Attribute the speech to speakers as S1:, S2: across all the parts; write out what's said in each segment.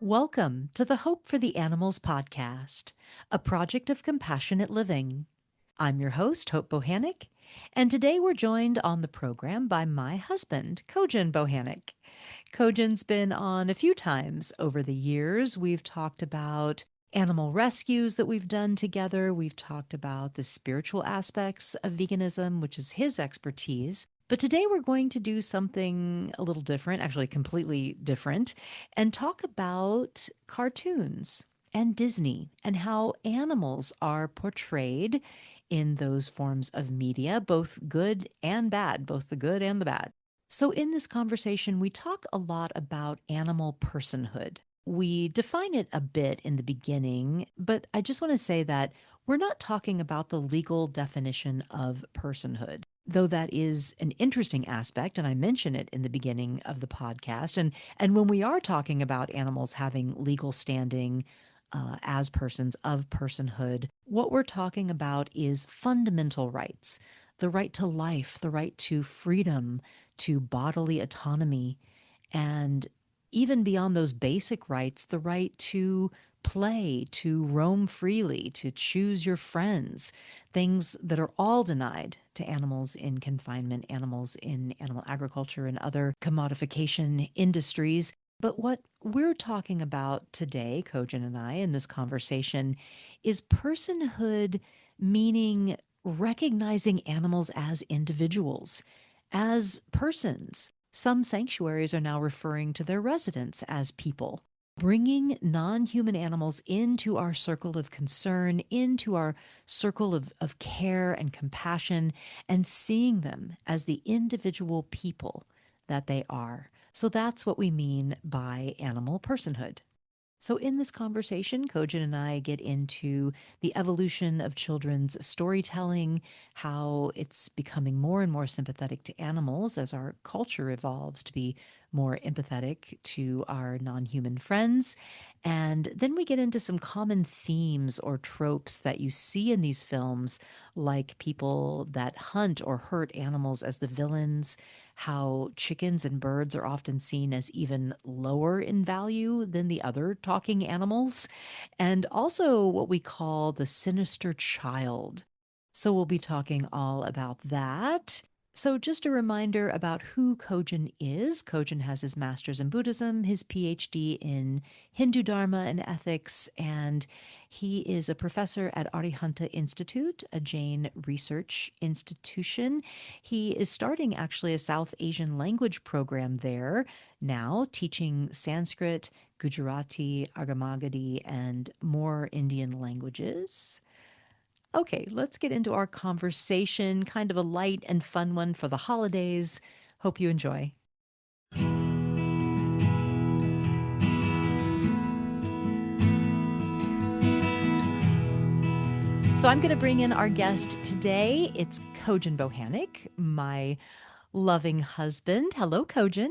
S1: Welcome to the Hope for the Animals podcast, a project of compassionate living. I'm your host, Hope Bohanec, and today we're joined on the program by my husband, Cogen Bohanec. Cogen's been on a few times over the years. We've talked about animal rescues that we've done together. We've talked about the spiritual aspects of veganism, which is his expertise. But today we're going to do something a little different, actually completely different, and talk about cartoons and Disney and how animals are portrayed in those forms of media, both good and bad, both the good and the bad. So, in this conversation, we talk a lot about animal personhood. We define it a bit in the beginning, but I just want to say that we're not talking about the legal definition of personhood, though that is an interesting aspect, and I mention it in the beginning of the podcast. And when we are talking about animals having legal standing as persons of personhood, what we're talking about is fundamental rights, the right to life, the right to freedom, to bodily autonomy, and even beyond those basic rights, the right to play, to roam freely, to choose your friends, things that are all denied to animals in confinement, animals in animal agriculture and other commodification industries. But what we're talking about today, Cogen and I, in this conversation, is personhood, meaning recognizing animals as individuals, as persons. Some sanctuaries are now referring to their residents as people. Bringing non-human animals into our circle of concern, into our circle of care and compassion, and seeing them as the individual people that they are. So that's what we mean by animal personhood. So, in this conversation, Cogen and I get into the evolution of children's storytelling, how it's becoming more and more sympathetic to animals as our culture evolves to be more empathetic to our non human friends. And then we get into some common themes or tropes that you see in these films, like people that hunt or hurt animals as the villains, how chickens and birds are often seen as even lower in value than the other talking animals, and also what we call the sinister child. So we'll be talking all about that. So, just a reminder about who Cogen is. Cogen has his master's in Buddhism, his PhD in Hindu Dharma and ethics, and he is a professor at Arihanta Institute, a Jain research institution. He is starting actually a South Asian language program there now, teaching Sanskrit, Gujarati, Argamagadi, and more Indian languages. Okay, let's get into our conversation, kind of a light and fun one for the holidays. Hope you enjoy. So I'm going to bring in our guest today. It's Cogen Bohanec, my loving husband. Hello, Cogen.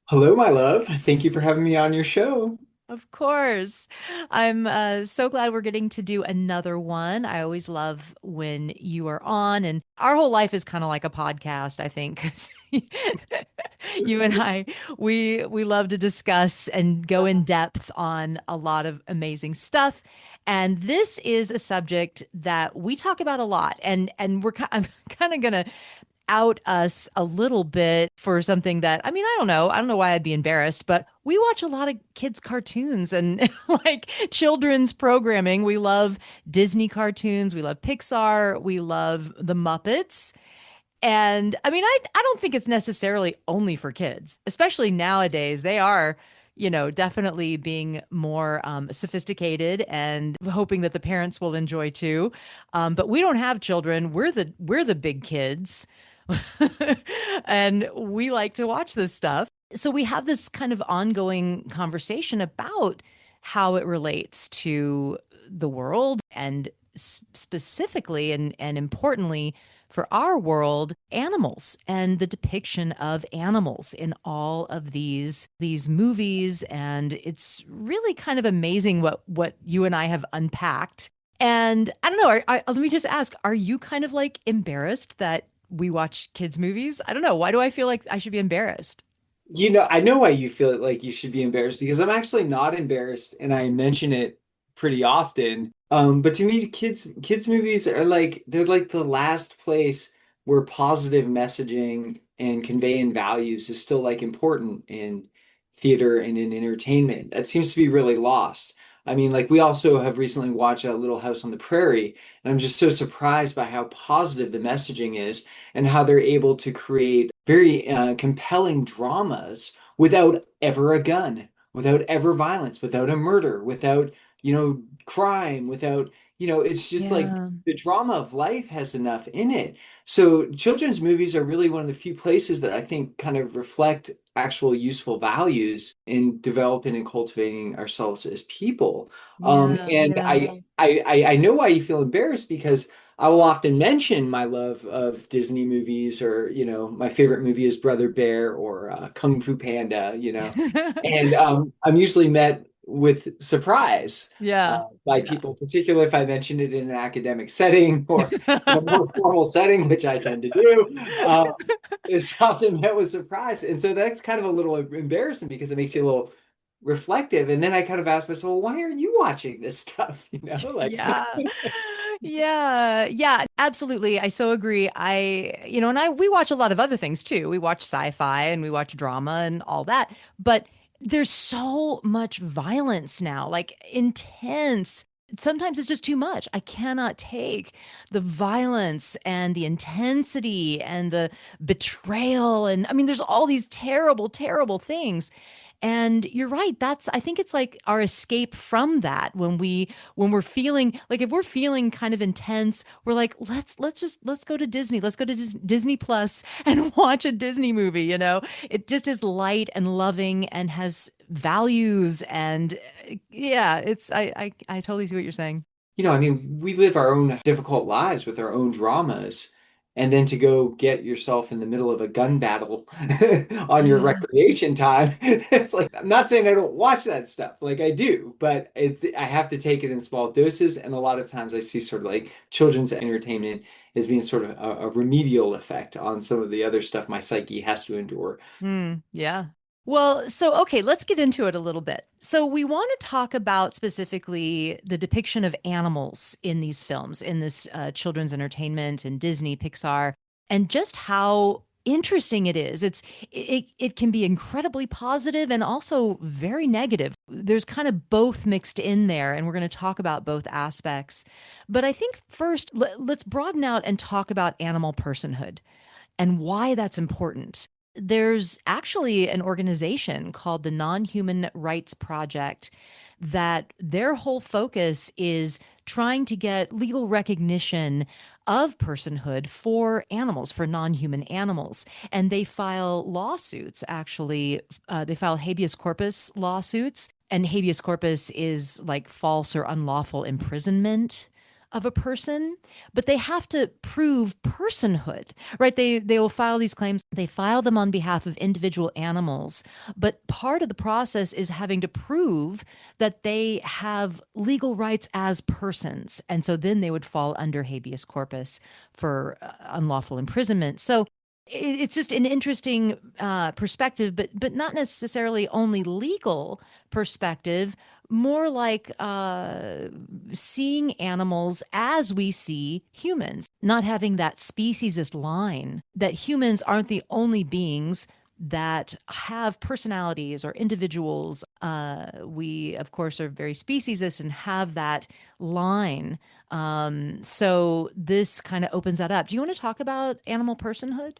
S2: Hello, my love. Thank you for having me on your show.
S1: Of course. I'm so glad we're getting to do another one. I always love when you are on, and our whole life is kind of like a podcast, I think, 'cause you and I, we love to discuss and go in depth on a lot of amazing stuff. And this is a subject that we talk about a lot, and I'm kind of gonna out us a little bit for something that, I mean, I don't know. I don't know why I'd be embarrassed, but we watch a lot of kids' cartoons and like children's programming. We love Disney cartoons. We love Pixar. We love the Muppets. And I mean, I don't think it's necessarily only for kids, especially nowadays. They are, definitely being more sophisticated and hoping that the parents will enjoy too. But we don't have children. We're the big kids. And we like to watch this stuff. So we have this kind of ongoing conversation about how it relates to the world and specifically and importantly for our world, animals and the depiction of animals in all of these movies. And it's really kind of amazing what you and I have unpacked. And I don't know, let me just ask, are you kind of like embarrassed that we watch kids' movies? I don't know. Why do I feel like I should be embarrassed?
S2: I know why you feel like you should be embarrassed because I'm actually not embarrassed and I mention it pretty often. But to me, kids movies are like they're like the last place where positive messaging and conveying values is still like important in theater and in entertainment. That seems to be really lost. I mean, like we also have recently watched Little House on the Prairie, and I'm just so surprised by how positive the messaging is and how they're able to create very compelling dramas without ever a gun, without ever violence, without a murder, without, crime, without, it's just like
S1: Yeah.
S2: the drama of life has enough in it. So children's movies are really one of the few places that I think kind of reflect actual useful values in developing and cultivating ourselves as people.
S1: Yeah,
S2: And
S1: yeah.
S2: I know why you feel embarrassed because I will often mention my love of Disney movies, or my favorite movie is Brother Bear or Kung Fu Panda, and I'm usually met with surprise
S1: Yeah.
S2: by
S1: Yeah.
S2: people, particularly if I mention it in an academic setting or in a more formal setting, which I tend to do. It's often met with surprise, and so that's kind of a little embarrassing because it makes you a little reflective. And then I kind of ask myself, well, why are you watching this stuff? Like.
S1: Yeah. Yeah. Yeah, absolutely. I so agree. We watch a lot of other things too. We watch sci-fi and we watch drama and all that. But there's so much violence now, like intense. Sometimes it's just too much. I cannot take the violence and the intensity and the betrayal. And I mean, there's all these terrible, terrible things. And you're right. I think it's like our escape from that when we're feeling like if we're feeling kind of intense, we're like, let's go to Disney. Let's go to Disney Plus and watch a Disney movie, you know? It just is light and loving and has values and yeah, I totally see what you're saying.
S2: I mean, we live our own difficult lives with our own dramas, and then to go get yourself in the middle of a gun battle on your
S1: Yeah.
S2: recreation time, it's like, I'm not saying I don't watch that stuff, like I do, but I have to take it in small doses, and a lot of times I see sort of like children's entertainment as being sort of a remedial effect on some of the other stuff my psyche has to endure.
S1: Yeah. Well, so okay, let's get into it a little bit. So we want to talk about specifically the depiction of animals in these films, in this children's entertainment and Disney, Pixar, and just how interesting it is. It can be incredibly positive and also very negative. There's kind of both mixed in there, and we're going to talk about both aspects. But I think first, let's broaden out and talk about animal personhood and why that's important. There's actually an organization called the Non-Human Rights Project that their whole focus is trying to get legal recognition of personhood for animals, for non-human animals. And they file lawsuits, actually. They file habeas corpus lawsuits. And habeas corpus is like false or unlawful imprisonment of a person, but they have to prove personhood, right? They will file these claims. They file them on behalf of individual animals, but part of the process is having to prove that they have legal rights as persons, and so then they would fall under habeas corpus for unlawful imprisonment. So it's just an interesting perspective, but not necessarily only legal perspective, more like seeing animals as we see humans, not having that speciesist line that humans aren't the only beings that have personalities or individuals. We, of course, are very speciesist and have that line. So this kind of opens that up. Do you want to talk about animal personhood?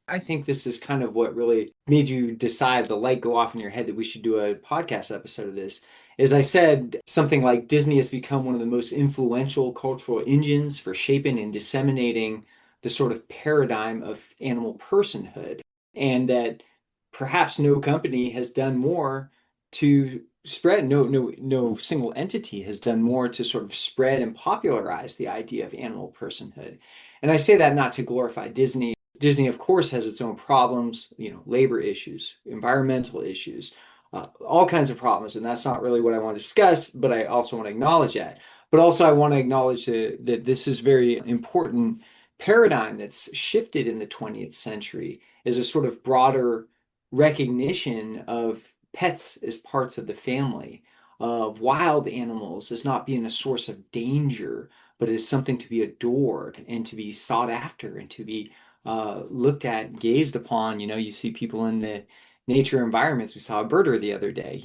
S2: I think this is kind of what really made you decide the light go off in your head that we should do a podcast episode of this. As I said, something like Disney has become one of the most influential cultural engines for shaping and disseminating the sort of paradigm of animal personhood, and that perhaps no company has done more to spread, no single entity has done more to sort of spread and popularize the idea of animal personhood. And I say that not to glorify Disney. Disney, of course, has its own problems, labor issues, environmental issues, all kinds of problems. And that's not really what I want to discuss, but I also want to acknowledge that. But also, I want to acknowledge that this is very important paradigm that's shifted in the 20th century as a sort of broader recognition of pets as parts of the family, of wild animals as not being a source of danger, but as something to be adored and to be sought after and to be looked at, gazed upon. You see people in the nature environments. We saw a birder the other day,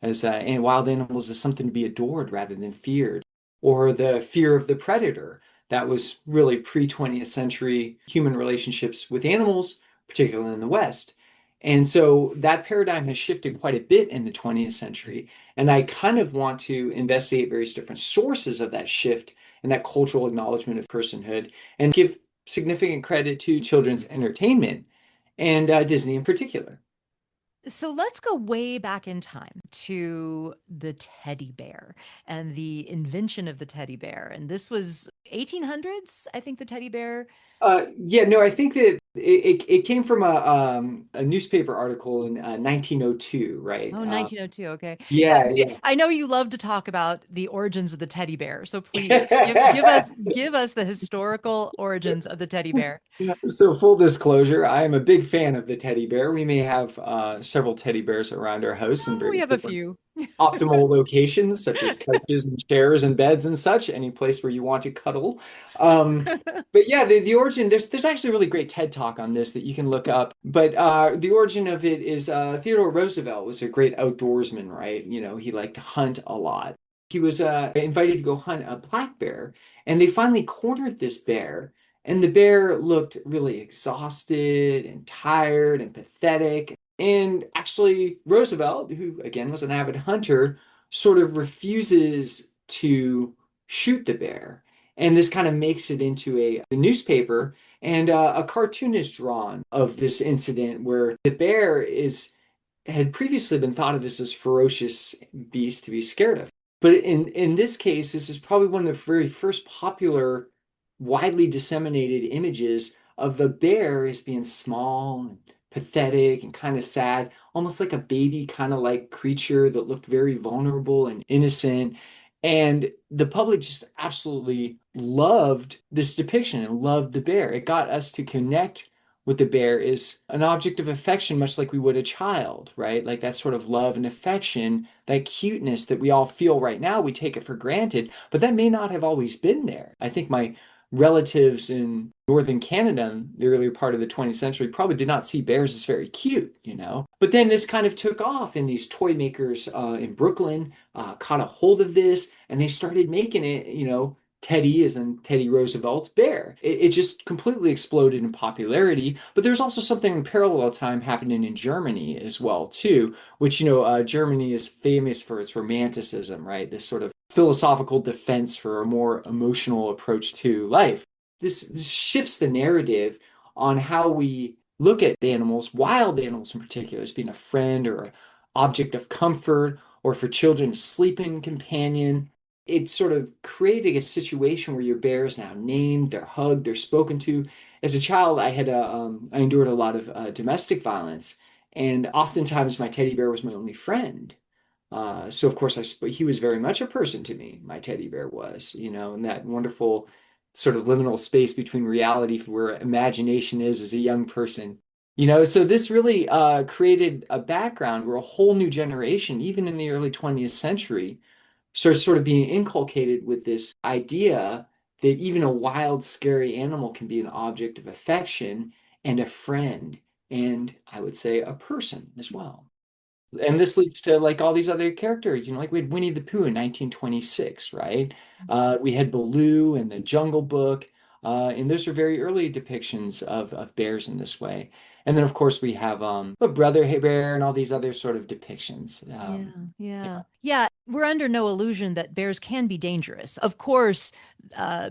S2: as and wild animals as something to be adored rather than feared, or the fear of the predator. That was really pre-20th century human relationships with animals, particularly in the West. And so that paradigm has shifted quite a bit in the 20th century. And I kind of want to investigate various different sources of that shift and that cultural acknowledgement of personhood and give significant credit to children's entertainment and Disney in particular.
S1: So let's go way back in time to the teddy bear and the invention of the teddy bear. And this was 1800s, I think the teddy bear.
S2: Yeah, no, I think that it came from a newspaper article in 1902, right?
S1: Oh, 1902. Okay. Yeah,
S2: Yeah,
S1: 'cause
S2: yeah.
S1: I know you love to talk about the origins of the teddy bear. So please give us the historical origins of the teddy bear.
S2: So, full disclosure, I am a big fan of the teddy bear. We may have several teddy bears around our house in
S1: Oh, we
S2: various
S1: have a
S2: different
S1: few.
S2: optimal locations, such as couches and chairs and beds and such, any place where you want to cuddle. Um, but yeah, the origin, there's actually a really great TED talk on this that you can look up. But the origin of it is Theodore Roosevelt was a great outdoorsman, right? He liked to hunt a lot. He was invited to go hunt a black bear, and they finally cornered this bear. And the bear looked really exhausted and tired and pathetic. And actually, Roosevelt, who again was an avid hunter, sort of refuses to shoot the bear. And this kind of makes it into a newspaper. And a cartoon is drawn of this incident where the bear had previously been thought of as this ferocious beast to be scared of. But in this case, this is probably one of the very first popular, widely disseminated images of the bear as being small and pathetic and kind of sad, almost like a baby kind of like creature that looked very vulnerable and innocent. And the public just absolutely loved this depiction and loved the bear. It got us to connect with the bear is an object of affection, much like we would a child, right? Like that sort of love and affection, that cuteness that we all feel right now, we take it for granted, but that may not have always been there. I think my relatives in northern Canada in the earlier part of the 20th century probably did not see bears as very cute. But then this kind of took off, and these toy makers in Brooklyn caught a hold of this, and they started making it. Teddy is in Teddy Roosevelt's bear. It just completely exploded in popularity. But there's also something in parallel time happening in Germany as well too, which Germany is famous for its romanticism, right? This sort of philosophical defense for a more emotional approach to life. This shifts the narrative on how we look at animals, wild animals in particular, as being a friend or an object of comfort, or for children, a sleeping companion. It's sort of creating a situation where your bear is now named, they're hugged, they're spoken to. As a child, I endured a lot of domestic violence, and oftentimes my teddy bear was my only friend. So of course he was very much a person to me. My teddy bear was, in that wonderful sort of liminal space between reality where imagination is as a young person. So this really created a background where a whole new generation, even in the early 20th century, starts sort of being inculcated with this idea that even a wild, scary animal can be an object of affection and a friend, and I would say a person as well. And this leads to like all these other characters, like we had Winnie the Pooh in 1926, right? We had Baloo and the Jungle Book, and those are very early depictions of bears in this way. And then, of course, we have a Brother Bear and all these other sort of depictions.
S1: Yeah,
S2: Yeah.
S1: yeah. Yeah, we're under no illusion that bears can be dangerous. Of course,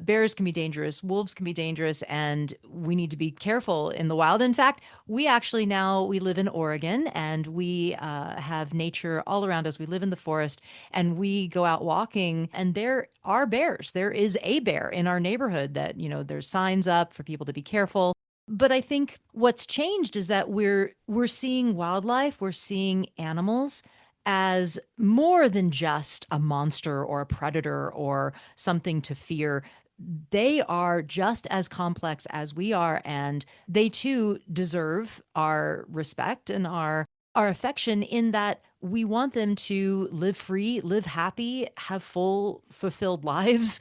S1: bears can be dangerous, wolves can be dangerous, and we need to be careful in the wild. In fact, we live in Oregon, and we have nature all around us. We live in the forest, and we go out walking, and there are bears. There is a bear in our neighborhood that, there's signs up for people to be careful. But I think what's changed is that we're seeing wildlife, we're seeing animals as more than just a monster or a predator or something to fear. they are just as complex as we are, and they too deserve our respect and our affection, in that we want them to live free, live happy, have full fulfilled lives.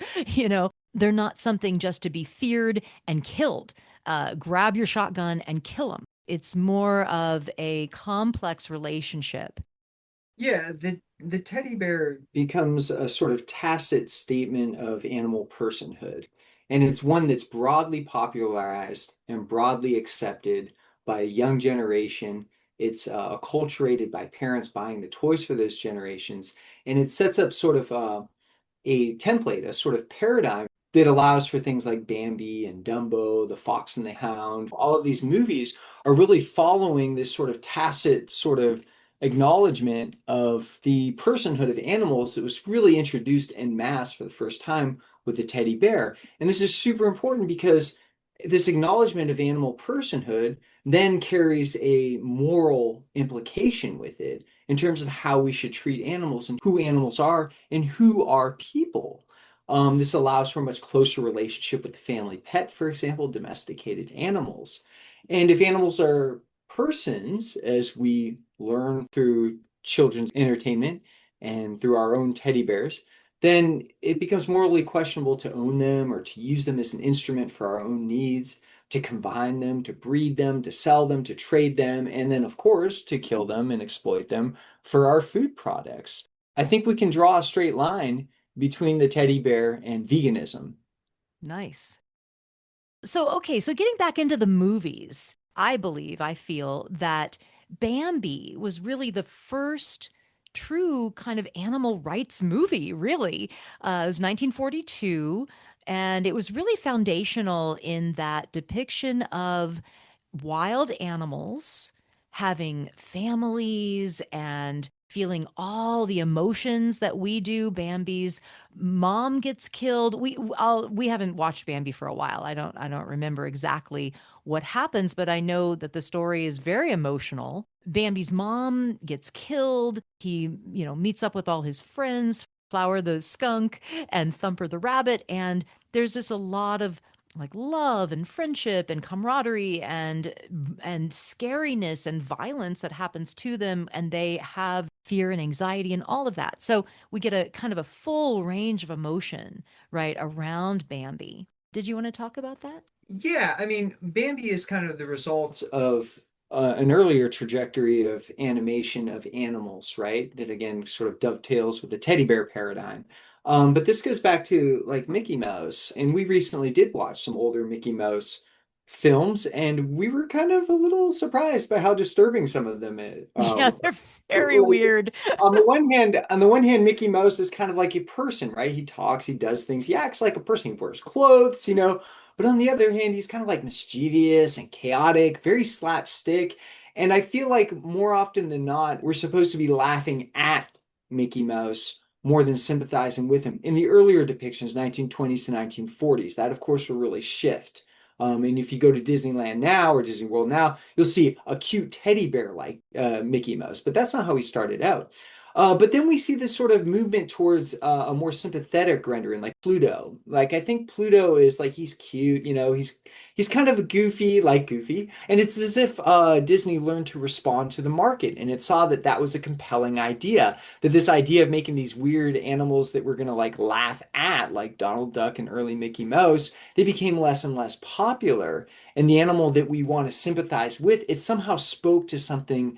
S1: They're not something just to be feared and killed. Grab your shotgun and kill them. It's more of a complex relationship.
S2: Yeah, the teddy bear becomes a sort of tacit statement of animal personhood, and it's one that's broadly popularized and broadly accepted by a young generation. It's acculturated by parents buying the toys for those generations, and it sets up sort of a template, a sort of paradigm that allows for things like Bambi and Dumbo, The Fox and the Hound. All of these movies are really following this sort of tacit sort of acknowledgement of the personhood of animals that was really introduced en masse for the first time with the teddy bear. And this is super important because this acknowledgement of animal personhood then carries a moral implication with it in terms of how we should treat animals and who animals are and who are people. This allows for a much closer relationship with the family pet, for example, domesticated animals. And if animals are persons, as we learn through children's entertainment and through our own teddy bears, then it becomes morally questionable to own them or to use them as an instrument for our own needs, to combine them, to breed them, to sell them, to trade them, and then, of course, to kill them and exploit them for our food products. I think we can draw a straight line between the teddy bear and veganism.
S1: Nice. So getting back into the movies, I feel that Bambi was really the first true kind of animal rights movie, really. It was 1942, and it was really foundational in that depiction of wild animals having families and feeling all the emotions that we do. Bambi's mom gets killed. We haven't watched Bambi for a while. I don't remember exactly what happens, but I know that the story is very emotional. Bambi's mom gets killed. He, meets up with all his friends, Flower the skunk and Thumper the rabbit, and there's just a lot of like love and friendship and camaraderie and scariness and violence that happens to them, and they have fear and anxiety and all of that. So we get a kind of a full range of emotion right around Bambi. Did you want to talk about that?
S2: Yeah, I mean, Bambi is kind of the result of an earlier trajectory of animation of animals, right? That again sort of dovetails with the teddy bear paradigm. But this goes back to like Mickey Mouse, and we recently did watch some older Mickey Mouse films, and we were kind of a little surprised by how disturbing some of them
S1: Yeah, they're very
S2: like
S1: weird.
S2: on the one hand, Mickey Mouse is kind of like a person, right? He talks, he does things, he acts like a person, he wears clothes, But on the other hand, he's kind of like mischievous and chaotic, very slapstick. And I feel like more often than not, we're supposed to be laughing at Mickey Mouse more than sympathizing with him. In the earlier depictions, 1920s to 1940s, that of course will really shift. And if you go to Disneyland now or Disney World now, you'll see a cute teddy bear like Mickey Mouse, but that's not how he started out. But then we see this sort of movement towards a more sympathetic rendering, like Pluto. Like I think Pluto is like he's cute, he's kind of goofy, like Goofy, and it's as if Disney learned to respond to the market, and it saw that that was a compelling idea. That this idea of making these weird animals that we're gonna like laugh at, like Donald Duck and early Mickey Mouse, they became less and less popular. And the animal that we want to sympathize with, it somehow spoke to something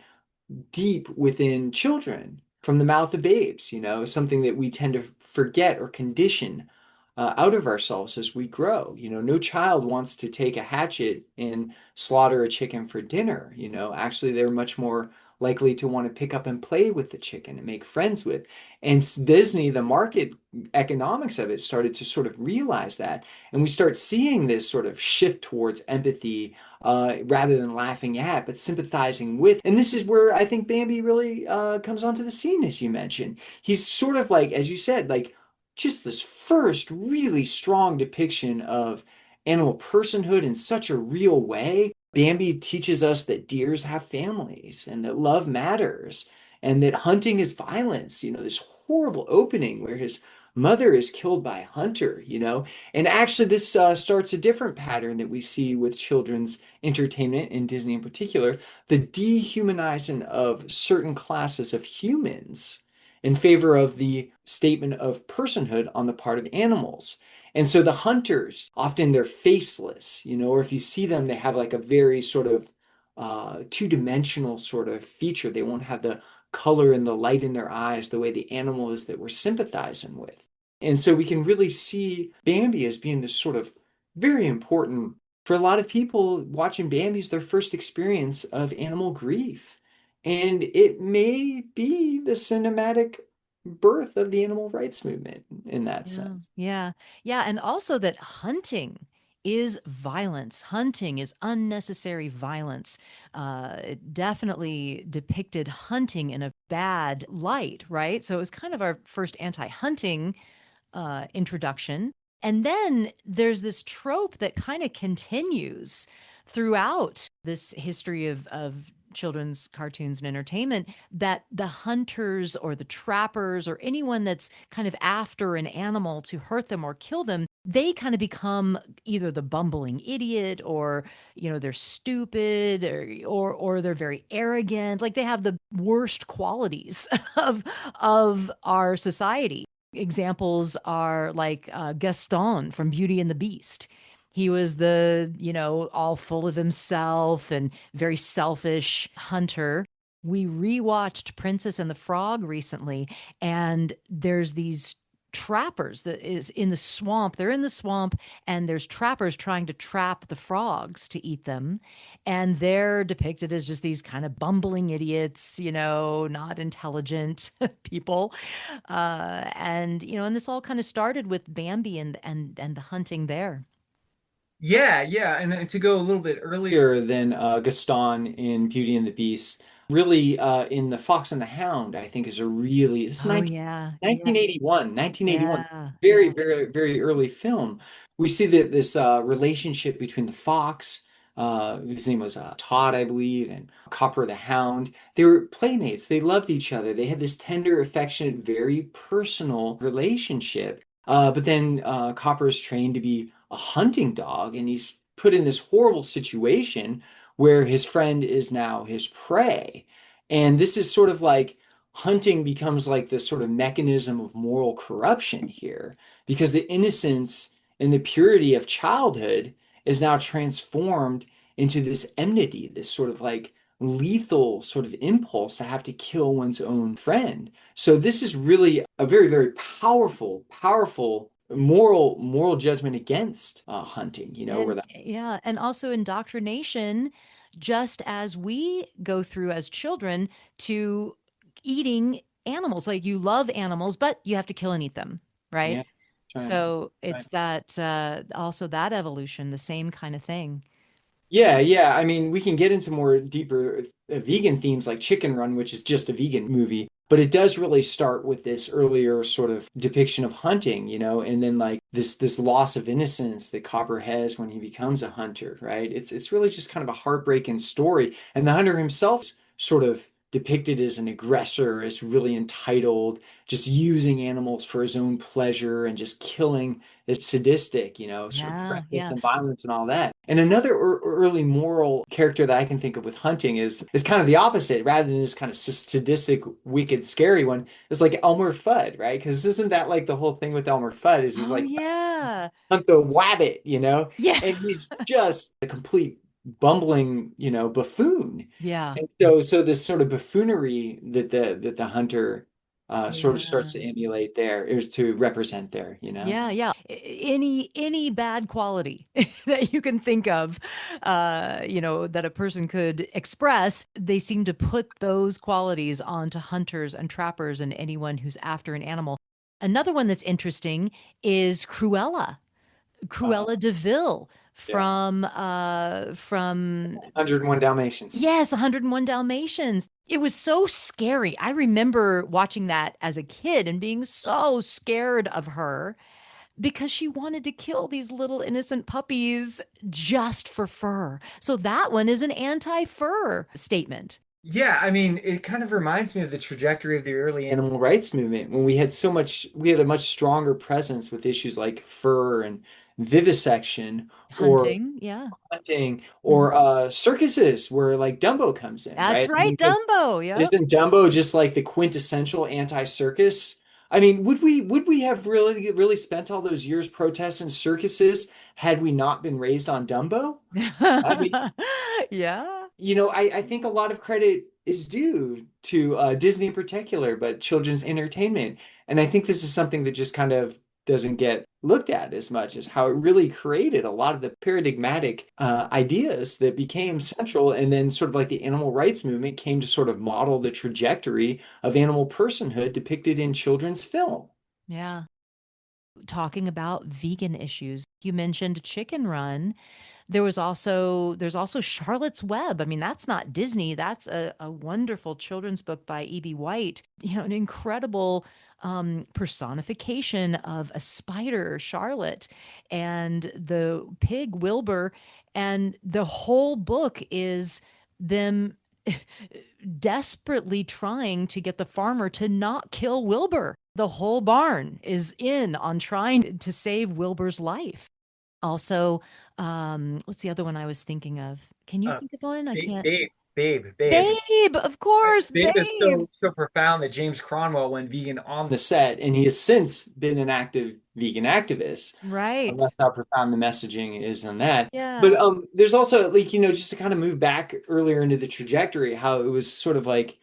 S2: deep within children from the mouth of babes, something that we tend to forget or condition out of ourselves as we grow. No child wants to take a hatchet and slaughter a chicken for dinner. Actually, they're much more likely to want to pick up and play with the chicken and make friends with. And Disney, the market economics of it started to sort of realize that. And we start seeing this sort of shift towards empathy rather than laughing at, but sympathizing with. And this is where I think Bambi really comes onto the scene, as you mentioned. He's sort of like, as you said, like just this first really strong depiction of animal personhood in such a real way. Bambi teaches us that deers have families and that love matters and that hunting is violence. This horrible opening where his mother is killed by a hunter, you know? And actually, this starts a different pattern that we see with children's entertainment in Disney in particular, the dehumanizing of certain classes of humans in favor of the statement of personhood on the part of animals. And so the hunters, often they're faceless, you know, or if you see them, they have like a very sort of two-dimensional sort of feature. They won't have the color and the light in their eyes the way the animal is that we're sympathizing with. And so we can really see Bambi as being this sort of very important for a lot of people watching Bambi's their first experience of animal grief. And it may be the cinematic birth of the animal rights movement in that
S1: Yeah,
S2: sense.
S1: yeah, yeah. And also that hunting is violence. Hunting is unnecessary violence. It definitely depicted hunting in a bad light, right? So it was kind of our first anti-hunting introduction. And then there's this trope that kind of continues throughout this history of children's cartoons and entertainment, that the hunters or the trappers or anyone that's kind of after an animal to hurt them or kill them, they kind of become either the bumbling idiot, or they're stupid, or they're very arrogant, like they have the worst qualities of our society. Examples are like Gaston from Beauty and the Beast. He was the, all full of himself and very selfish hunter. We rewatched Princess and the Frog recently, and there's these trappers that is in the swamp. They're in the swamp, and there's trappers trying to trap the frogs to eat them. And they're depicted as just these kind of bumbling idiots, not intelligent people. And this all kind of started with Bambi and the hunting there.
S2: Yeah, yeah, and to go a little bit earlier than Gaston in Beauty and the Beast, really in The Fox and the Hound, I think is a really, this is
S1: Oh yeah, yeah,
S2: 1981, 1981,
S1: yeah.
S2: very, very, very early film. We see that this relationship between the fox, his name was Todd, I believe, and Copper the Hound. They were playmates. They loved each other. They had this tender, affectionate, very personal relationship. But then Copper is trained to be a hunting dog, and he's put in this horrible situation where his friend is now his prey. And this is sort of like hunting becomes like this sort of mechanism of moral corruption here, because the innocence and the purity of childhood is now transformed into this enmity, this sort of like lethal sort of impulse to have to kill one's own friend. So this is really a very, very powerful, powerful moral judgment against hunting, you know, where
S1: And
S2: that.
S1: yeah, and also indoctrination, just as we go through as children to eating animals. Like you love animals, but you have to kill and eat them, right?
S2: Yeah, right,
S1: So
S2: right.
S1: it's that also that evolution, the same kind of thing.
S2: Yeah, yeah. I mean, we can get into more deeper vegan themes like Chicken Run, which is just a vegan movie, but it does really start with this earlier sort of depiction of hunting, you know, and then like this loss of innocence that Copper has when he becomes a hunter, right? It's really just kind of a heartbreaking story. And the hunter himself is sort of depicted as an aggressor, as really entitled, just using animals for his own pleasure and just killing. It's sadistic, you know, sort of
S1: Yeah,
S2: reckless
S1: yeah.
S2: and violence and all that. And another early moral character that I can think of with hunting is kind of the opposite. Rather than this kind of sadistic, wicked, scary one, it's like Elmer Fudd, right? Because isn't that like the whole thing with Elmer Fudd is he's
S1: Oh
S2: like
S1: yeah.
S2: hunt the wabbit, you know,
S1: Yeah.
S2: and he's just a complete bumbling, you know, buffoon.
S1: Yeah.
S2: And so this sort of buffoonery that the hunter sort of starts
S1: Yeah.
S2: to emulate there, is to represent there, you know.
S1: Yeah, yeah. Any bad quality that you can think of, that a person could express, they seem to put those qualities onto hunters and trappers and anyone who's after an animal. Another one that's interesting is Cruella.
S2: Uh,
S1: Cruella de Vil
S2: yeah,
S1: from
S2: 101 Dalmatians.
S1: yes, 101 Dalmatians. It was so scary. I remember watching that as a kid and being so scared of her because she wanted to kill these little innocent puppies just for fur. So that one is an anti-fur statement.
S2: Yeah, I mean, it kind of reminds me of the trajectory of the early animal rights movement when we had a much stronger presence with issues like fur and vivisection or
S1: Hunting, yeah.
S2: hunting
S1: Mhm.
S2: or circuses where like Dumbo comes in,
S1: That's
S2: right? I
S1: right,
S2: mean, because
S1: Dumbo. Yep.
S2: isn't Dumbo just like the quintessential anti-circus? I mean, would we have really spent all those years protesting circuses had we not been raised on Dumbo? I mean,
S1: Yeah.
S2: I think a lot of credit is due to Disney in particular, but children's entertainment. And I think this is something that just kind of doesn't get looked at as much as how it really created a lot of the paradigmatic ideas that became central. And then, sort of like the animal rights movement, came to sort of model the trajectory of animal personhood depicted in children's film.
S1: Yeah. Talking about vegan issues. You mentioned Chicken Run. There's also Charlotte's Web. I mean, that's not Disney. That's a wonderful children's book by E.B. White. An incredible personification of a spider, Charlotte, and the pig Wilbur, and the whole book is them desperately trying to get the farmer to not kill Wilbur. The whole barn is in on trying to save Wilbur's life. Also, what's the other one I was thinking of? Can you
S2: Uh,
S1: think of one? I can't.
S2: Babe.
S1: Babe, of course,
S2: Babe is
S1: Babe.
S2: so profound that James Cronwell went vegan on the set, and he has since been an active vegan activist.
S1: Right.
S2: That's how profound the messaging is on that. But
S1: Yeah.
S2: there's also like just to kind of move back earlier into the trajectory, how it was sort of like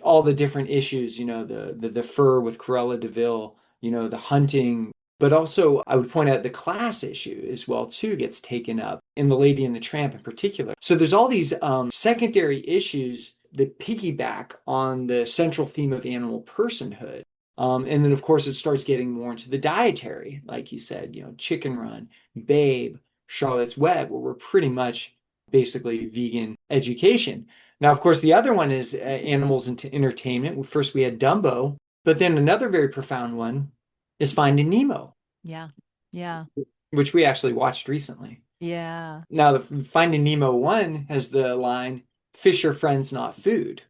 S2: all the different issues, the fur with Cruella de Vil, the hunting, but also I would point out the class issue as well too gets taken up in The Lady and the Tramp in particular. So there's all these secondary issues that piggyback on the central theme of animal personhood. And then of course it starts getting more into the dietary, like you said, Chicken Run, Babe, Charlotte's Web, where we're pretty much basically vegan education. Now, of course, the other one is animals into entertainment. First, we had Dumbo, but then another very profound one is Finding Nemo,
S1: Yeah. Yeah.
S2: which we actually watched recently.
S1: Yeah.
S2: Now, the Finding Nemo one has the line, "Fish are friends, not food,"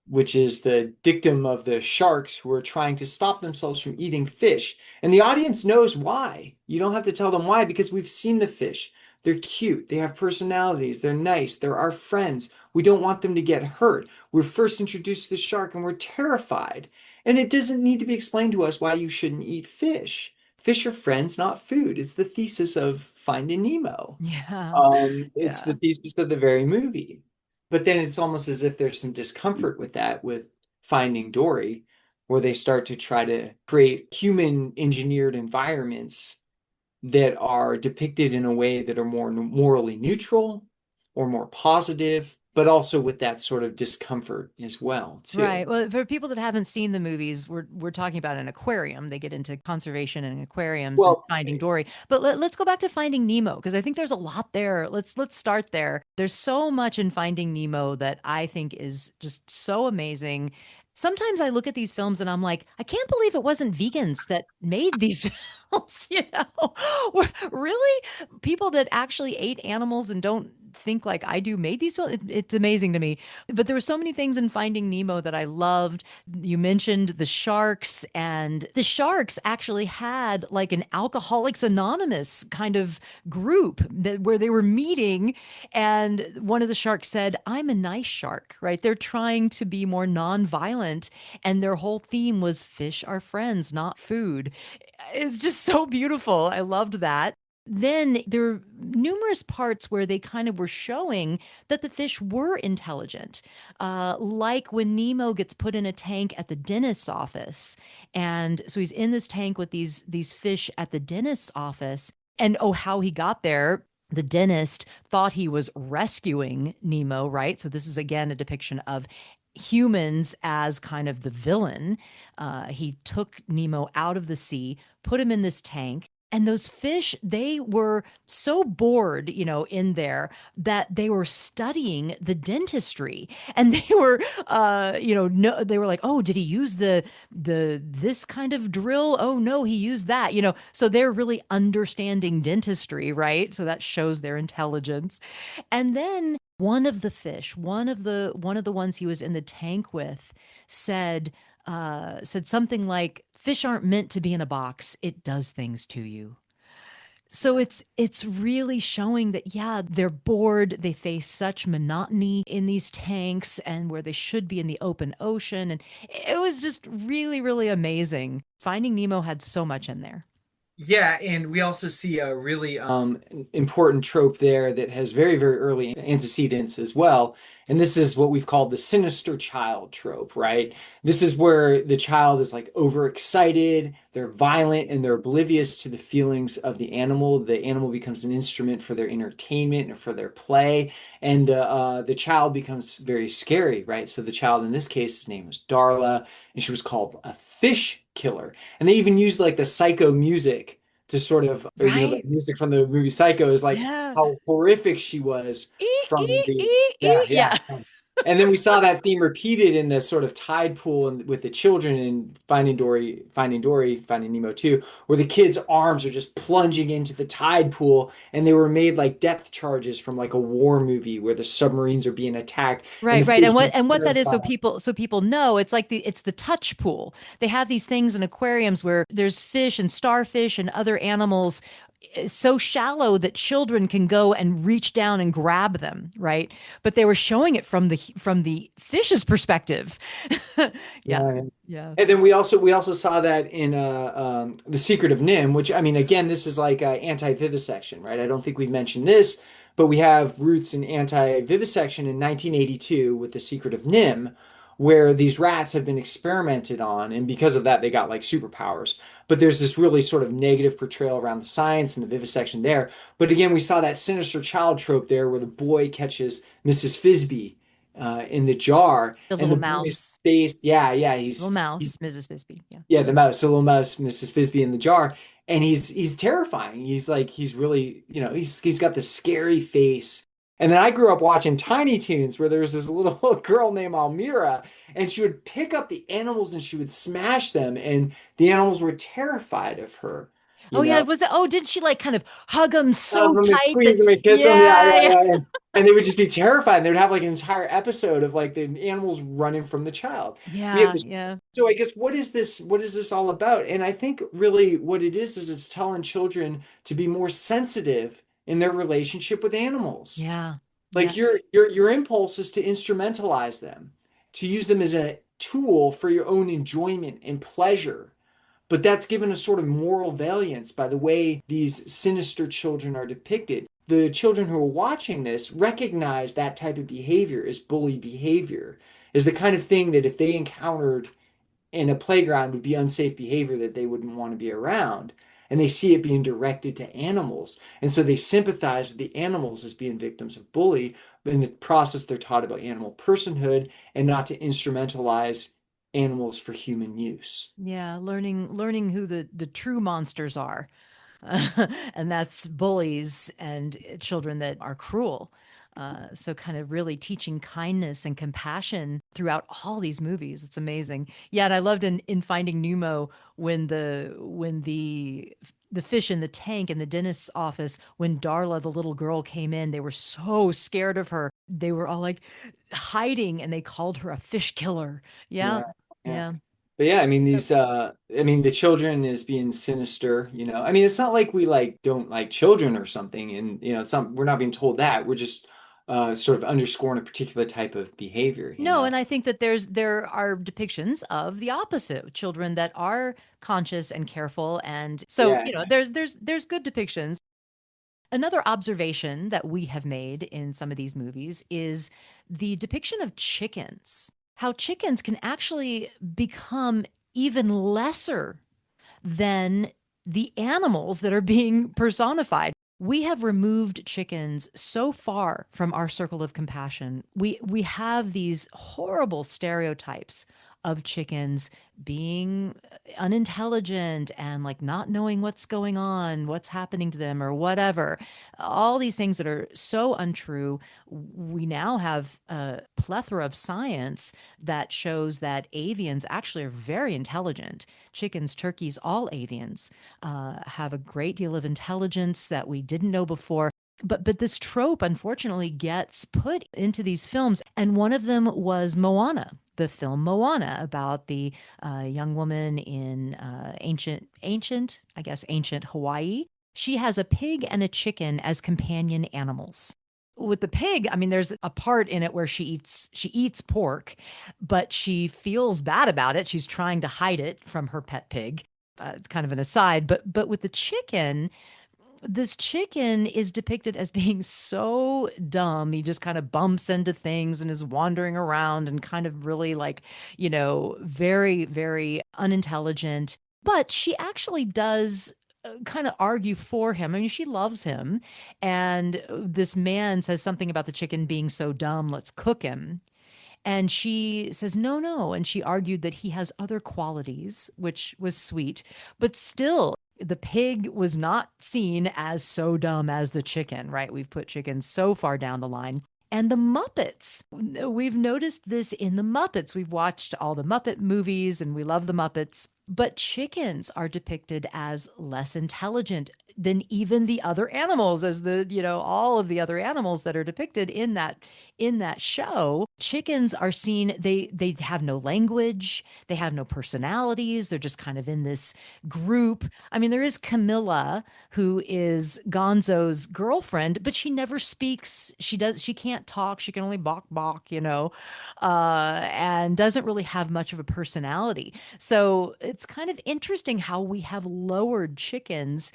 S2: which is the dictum of the sharks who are trying to stop themselves from eating fish. And the audience knows why. You don't have to tell them why because we've seen the fish. They're cute, they have personalities, they're nice, they're our friends. We don't want them to get hurt. We're first introduced to the shark and we're terrified. And it doesn't need to be explained to us why you shouldn't eat fish. Fish are friends, not food. It's the thesis of Finding Nemo.
S1: Yeah.
S2: It's the
S1: Yeah.
S2: thesis of the very movie. But then it's almost as if there's some discomfort with that, with Finding Dory, where they start to try to create human engineered environments that are depicted in a way that are more morally neutral or more positive, but also with that sort of discomfort as well,
S1: Right.
S2: too.
S1: Well, for people that haven't seen the movies, we're talking about an aquarium. They get into conservation and aquariums and
S2: Well,
S1: Finding Dory. But let's go back to Finding Nemo because I think there's a lot there. Let's start there. There's so much in Finding Nemo that I think is just so amazing. Sometimes I look at these films and I'm like, I can't believe it wasn't vegans that made these films, Really? People that actually ate animals and don't think like I do made these films. It's amazing to me. But there were so many things in Finding Nemo that I loved. You mentioned the sharks, and the sharks actually had like an Alcoholics Anonymous kind of group where they were meeting. And one of the sharks said, I'm a nice shark, right? They're trying to be more nonviolent. And their whole theme was fish are friends, not food. It's just so beautiful. I loved that. Then there are numerous parts where they kind of were showing that the fish were intelligent, like when Nemo gets put in a tank at the dentist's office, and so he's in this tank with these fish at the dentist's office, and oh, how he got there. The dentist thought he was rescuing Nemo, right? So this is again a depiction of humans as kind of the villain. He took Nemo out of the sea, put him in this tank. And those fish, they were so bored, in there that they were studying the dentistry, and they were, no, they were like, oh, did he use this kind of drill? Oh no, he used that, So they're really understanding dentistry, right? So that shows their intelligence. And then One of the fish, one of the ones he was in the tank with, said said something like, "Fish aren't meant to be in a box. It does things to you." So it's really showing that, yeah, they're bored, they face such monotony in these tanks and where they should be in the open ocean, and it was just really, really amazing. Finding Nemo had so much in there.
S2: Yeah, and we also see a really important trope there that has very, very early antecedents as well. And this is what we've called the sinister child trope, right? This is where the child is like overexcited, they're violent, and they're oblivious to the feelings of the animal. The animal becomes an instrument for their entertainment and for their play, and the child becomes very scary, right? So the child in this case, his name was Darla, and she was called a fish killer. And they even used like the psycho music to sort of, the
S1: Right?
S2: music from the movie Psycho is like
S1: Yeah.
S2: how horrific she was from the, yeah, yeah.
S1: Yeah.
S2: And then we saw that theme repeated in the sort of tide pool and with the children in Finding Nemo 2, where the kids' arms are just plunging into the tide pool, and they were made like depth charges from like a war movie where the submarines are being attacked, and
S1: Right,
S2: the
S1: right.
S2: fish
S1: And
S2: are
S1: what that is, so
S2: terrified.
S1: people know, it's the touch pool. They have these things in aquariums where there's fish and starfish and other animals, so shallow that children can go and reach down and grab them, right? But they were showing it from the fish's perspective. Yeah.
S2: Yeah.
S1: Yeah.
S2: And then we also saw that in The Secret of NIMH, which I mean, again, this is like anti-vivisection, right? I don't think we've mentioned this, but we have roots in anti-vivisection in 1982 with The Secret of NIMH, where these rats have been experimented on, and because of that, they got like superpowers. But there's this really sort of negative portrayal around the science and the vivisection there. But again, we saw that sinister child trope there, where the boy catches Mrs. Frisbee in the jar,
S1: The
S2: and
S1: little
S2: the boy's
S1: mouse.
S2: face, yeah, yeah,
S1: Little
S2: he's
S1: mouse, Mrs. Bisbee. Yeah.
S2: yeah, the mouse, the little mouse, Mrs. Frisbee in the jar, and he's terrifying. He's like he's really, he's got this scary face. And then I grew up watching Tiny Toons where there was this little girl named Almira, and she would pick up the animals and she would smash them, and the animals were terrified of her,
S1: Oh
S2: you
S1: yeah,
S2: know.
S1: was it? Oh, didn't she like kind of hug him so
S2: When they
S1: tight that
S2: squeeze them and kiss them, yeah,
S1: yeah,
S2: yeah,
S1: yeah.
S2: yeah. And they would just be terrified. And they would have like an entire episode of like the animals running from the child. We have
S1: Yeah,
S2: this.
S1: yeah.
S2: So I guess what is this? What is this all about? And I think really what it is it's telling children to be more sensitive in their relationship with animals.
S1: Yeah. Yeah.
S2: Like your impulse is to instrumentalize them, to use them as a tool for your own enjoyment and pleasure. But that's given a sort of moral valiance by the way these sinister children are depicted. The children who are watching this recognize that type of behavior as bully behavior, is the kind of thing that if they encountered in a playground would be unsafe behavior that they wouldn't want to be around. And they see it being directed to animals. And so they sympathize with the animals as being victims of bully. But in the process, they're taught about animal personhood and not to instrumentalize animals for human use.
S1: Yeah, learning who the true monsters are. And that's bullies and children that are cruel. So kind of really teaching kindness and compassion throughout all these movies. It's amazing. Yeah, and I loved in Finding Nemo when the fish in the tank in the dentist's office, when Darla, the little girl, came in, they were so scared of her. They were all like hiding and they called her a fish killer. Yeah.
S2: Yeah, yeah.
S1: Yeah.
S2: But yeah, I mean the children is being sinister. I mean, it's not like we like don't like children or something, and it's not we're not being told that. We're just sort of underscoring a particular type of behavior.
S1: No, and I think that there are depictions of the opposite, children that are conscious and careful, and so
S2: Yeah.
S1: there's good depictions. Another observation that we have made in some of these movies is the depiction of chickens. How chickens can actually become even lesser than the animals that are being personified. We have removed chickens so far from our circle of compassion. We have these horrible stereotypes of chickens being unintelligent and like not knowing what's going on, what's happening to them or whatever. All these things that are so untrue. We now have a plethora of science that shows that avians actually are very intelligent. Chickens, turkeys, all avians have a great deal of intelligence that we didn't know before. But this trope unfortunately gets put into these films, and one of them was Moana, the film Moana, about the young woman in ancient Hawaii. She has a pig and a chicken as companion animals. With the pig, I mean, there's a part in it where she eats pork, but she feels bad about it. She's trying to hide it from her pet pig. It's kind of an aside, but with the chicken, this chicken is depicted as being so dumb. He just kind of bumps into things and is wandering around and kind of really like, very, very unintelligent. But she actually does kind of argue for him. I mean, she loves him. And this man says something about the chicken being so dumb, let's cook him. And she says, no, no. And she argued that he has other qualities, which was sweet. But still, the pig was not seen as so dumb as the chicken, right? We've put chickens so far down the line. And the Muppets, we've noticed this in the Muppets. We've watched all the Muppet movies and we love the Muppets. But chickens are depicted as less intelligent than even the other animals, as all of the other animals that are depicted in that show. Chickens are seen, they have no language, they have no personalities, they're just kind of in this group. I mean, there is Camilla, who is Gonzo's girlfriend, but she never speaks. She can't talk, she can only balk, and doesn't really have much of a personality. So it's kind of interesting how we have lowered chickens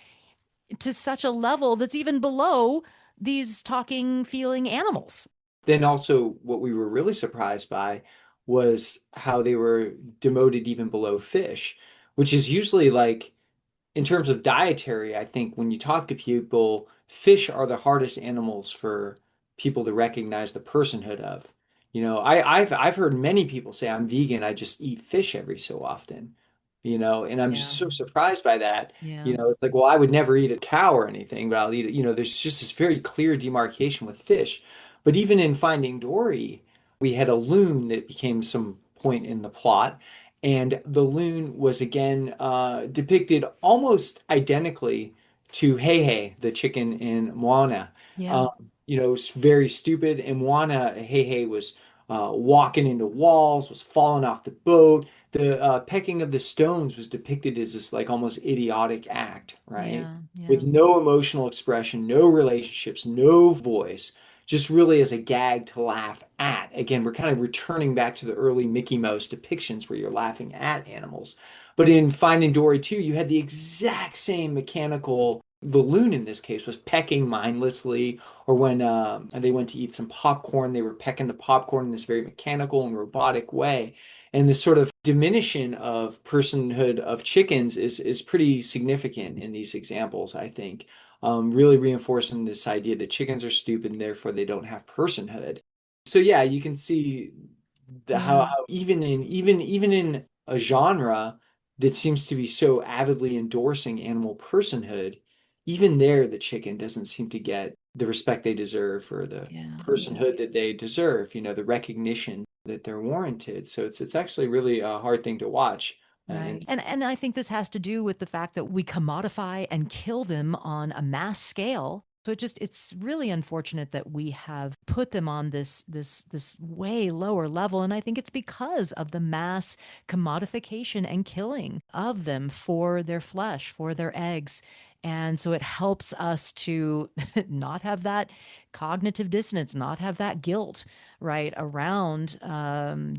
S1: to such a level that's even below these talking, feeling animals.
S2: Then also, what we were really surprised by was how they were demoted even below fish, which is usually like, in terms of dietary, I think when you talk to people, fish are the hardest animals for people to recognize the personhood of. I've heard many people say I'm vegan, I just eat fish every so often, and I'm just
S1: Yeah.
S2: so surprised by that.
S1: Yeah.
S2: It's like, well, I would never eat a cow or anything, but I'll eat it. There's just this very clear demarcation with fish. But even in Finding Dory, we had a loon that became some point in the plot. And the loon was again depicted almost identically to Hey Hey, the chicken in Moana.
S1: Yeah.
S2: It's very stupid. In Moana, Hey Hey was walking into walls, was falling off the boat. The pecking of the stones was depicted as this like almost idiotic act, right?
S1: Yeah.
S2: With
S1: Yeah.
S2: no emotional expression, no relationships, no voice, just really as a gag to laugh at. Again, we're kind of returning back to the early Mickey Mouse depictions where you're laughing at animals. But in Finding Dory 2, you had the exact same mechanical. The loon in this case was pecking mindlessly, or when they went to eat some popcorn, they were pecking the popcorn in this very mechanical and robotic way. And this sort of diminution of personhood of chickens is pretty significant in these examples, I think, really reinforcing this idea that chickens are stupid and therefore they don't have personhood. So yeah, you can see
S1: Yeah.
S2: how even in a genre that seems to be so avidly endorsing animal personhood, even there the chicken doesn't seem to get the respect they deserve or the
S1: Yeah. Yeah.
S2: personhood that they deserve, the recognition that they're warranted. So it's actually really a hard thing to watch. And
S1: Right. And I think this has to do with the fact that we commodify and kill them on a mass scale. So it's really unfortunate that we have put them on this way lower level. And I think it's because of the mass commodification and killing of them for their flesh, for their eggs. And so it helps us to not have that cognitive dissonance, not have that guilt, right, around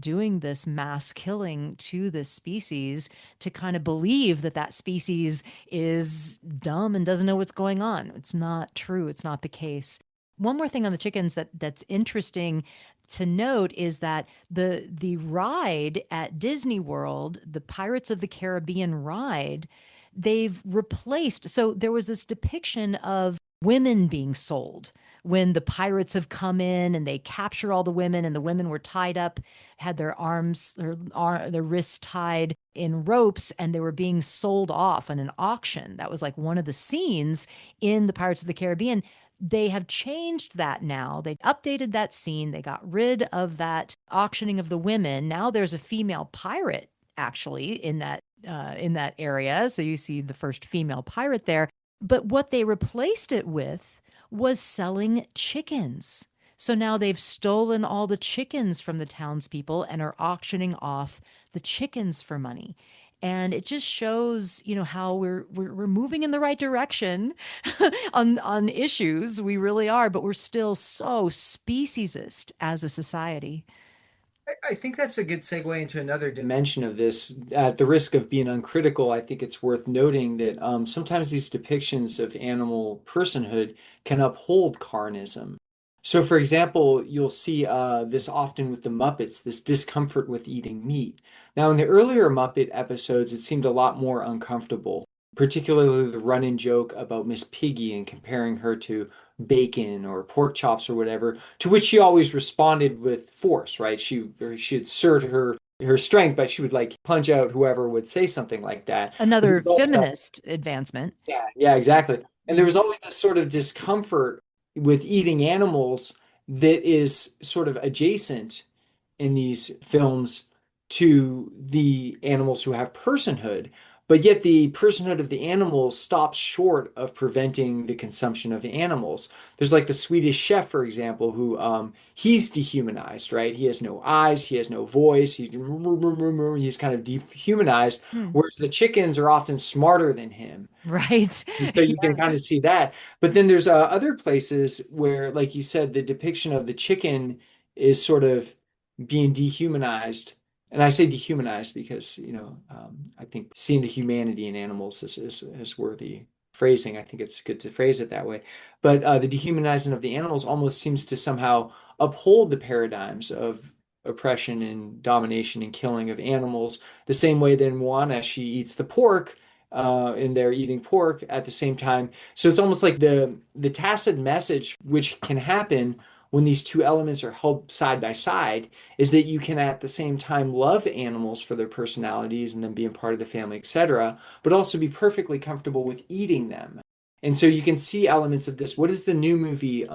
S1: doing this mass killing to this species, to kind of believe that that species is dumb and doesn't know what's going on. It's not true. It's not the case. One more thing on the chickens that's interesting to note is that the ride at Disney World, the Pirates of the Caribbean ride, they've replaced. So there was this depiction of women being sold when the pirates have come in and they capture all the women, and the women were tied up, had their arms, their wrists tied in ropes, and they were being sold off in an auction. That was like one of the scenes in the Pirates of the Caribbean. They have changed that now. They updated that scene. They got rid of that auctioning of the women. Now there's a female pirate actually in that area. So you see the first female pirate there. But what they replaced it with was selling chickens. So now they've stolen all the chickens from the townspeople and are auctioning off the chickens for money. And it just shows, how we're moving in the right direction on issues. We really are, but we're still so speciesist as a society.
S2: I think that's a good segue into another dimension of this. At the risk of being uncritical, I think it's worth noting that sometimes these depictions of animal personhood can uphold carnism. So, for example, you'll see this often with the Muppets, this discomfort with eating meat. Now, in the earlier Muppet episodes, it seemed a lot more uncomfortable, particularly the run-in joke about Miss Piggy and comparing her to bacon or pork chops or whatever, to which she always responded with force, right? She'd assert her strength, but she would like punch out whoever would say something like that. But there
S1: Another
S2: was always
S1: feminist advancement.
S2: yeah, yeah, exactly. And there
S1: Mm.
S2: was always this sort of discomfort with eating animals that is sort of adjacent in these films to the animals who have personhood. But yet the personhood of the animals stops short of preventing the consumption of animals. There's like the Swedish chef, for example, who he's dehumanized, right? He has no eyes, he has no voice, he's kind of dehumanized,
S1: Hmm.
S2: whereas the chickens are often smarter than him.
S1: Right.
S2: And so you can kind of see that. But then there's other places where, like you said, the depiction of the chicken is sort of being dehumanized. And I say dehumanized because, I think seeing the humanity in animals is worthy phrasing. I think it's good to phrase it that way. But the dehumanizing of the animals almost seems to somehow uphold the paradigms of oppression and domination and killing of animals, the same way that in Moana she eats the pork and they're eating pork at the same time. So it's almost like the tacit message, which can happen when these two elements are held side by side, is that you can at the same time love animals for their personalities and them being part of the family, etc., but also be perfectly comfortable with eating them. And so you can see elements of this. What is the new movie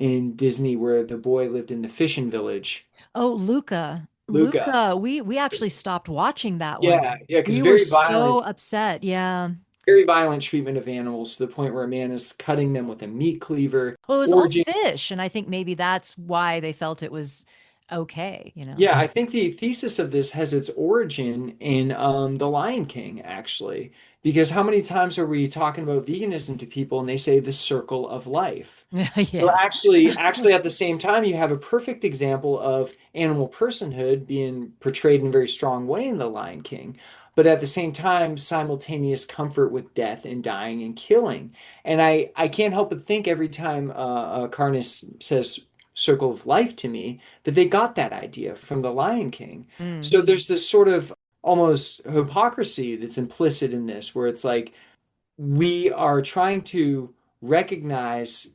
S2: in Disney where the boy lived in the fishing village?
S1: Oh, Luca.
S2: Luca.
S1: Luca, we actually stopped watching that
S2: Yeah,
S1: one.
S2: yeah, because
S1: We were so upset. Yeah.
S2: very violent treatment of animals to the point where a man is cutting them with a meat cleaver.
S1: Well, it was all
S2: Origin,
S1: fish, and I think maybe that's why they felt it was okay.
S2: yeah, I think the thesis of this has its origin in The Lion King, actually, because how many times are we talking about veganism to people and they say the circle of life? So
S1: Yeah.
S2: actually, at the same time, you have a perfect example of animal personhood being portrayed in a very strong way in The Lion King, but at the same time, simultaneous comfort with death and dying and killing. And I can't help but think every time Carnes says circle of life to me that they got that idea from The Lion King.
S1: Mm.
S2: So there's this sort of almost hypocrisy that's implicit in this, where it's like we are trying to recognize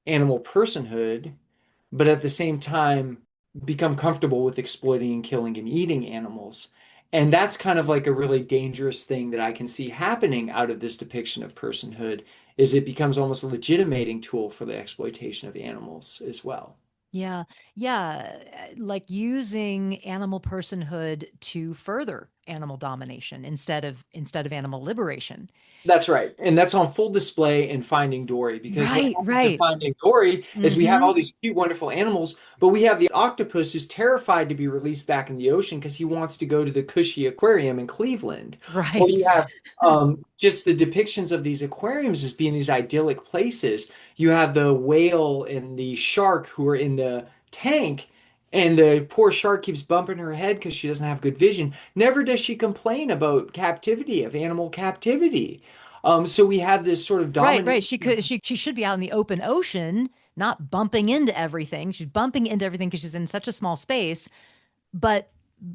S2: animal personhood, but at the same time become comfortable with exploiting and killing and eating animals. And that's kind of like a really dangerous thing that I can see happening out of this depiction of personhood is it becomes almost a legitimating tool for the exploitation of animals as well.
S1: Yeah. Yeah. Like using animal personhood to further animal domination instead of animal liberation.
S2: That's right. And that's on full display in Finding Dory because what
S1: Right,
S2: happens in
S1: right.
S2: Finding Dory is we have
S1: Hmm.
S2: all these cute, wonderful animals, but we have the octopus who's terrified to be released back in the ocean because he wants to go to the cushy aquarium in Cleveland. Or you
S1: Right.
S2: have just the depictions of these aquariums as being these idyllic places. You have the whale and the shark who are in the tank. And the poor shark keeps bumping her head because she doesn't have good vision. Never does she complain about captivity, of animal captivity. So we have this sort of
S1: Right,
S2: dominant.
S1: right. She should be out in the open ocean, not bumping into everything. She's bumping into everything because she's in such a small space, but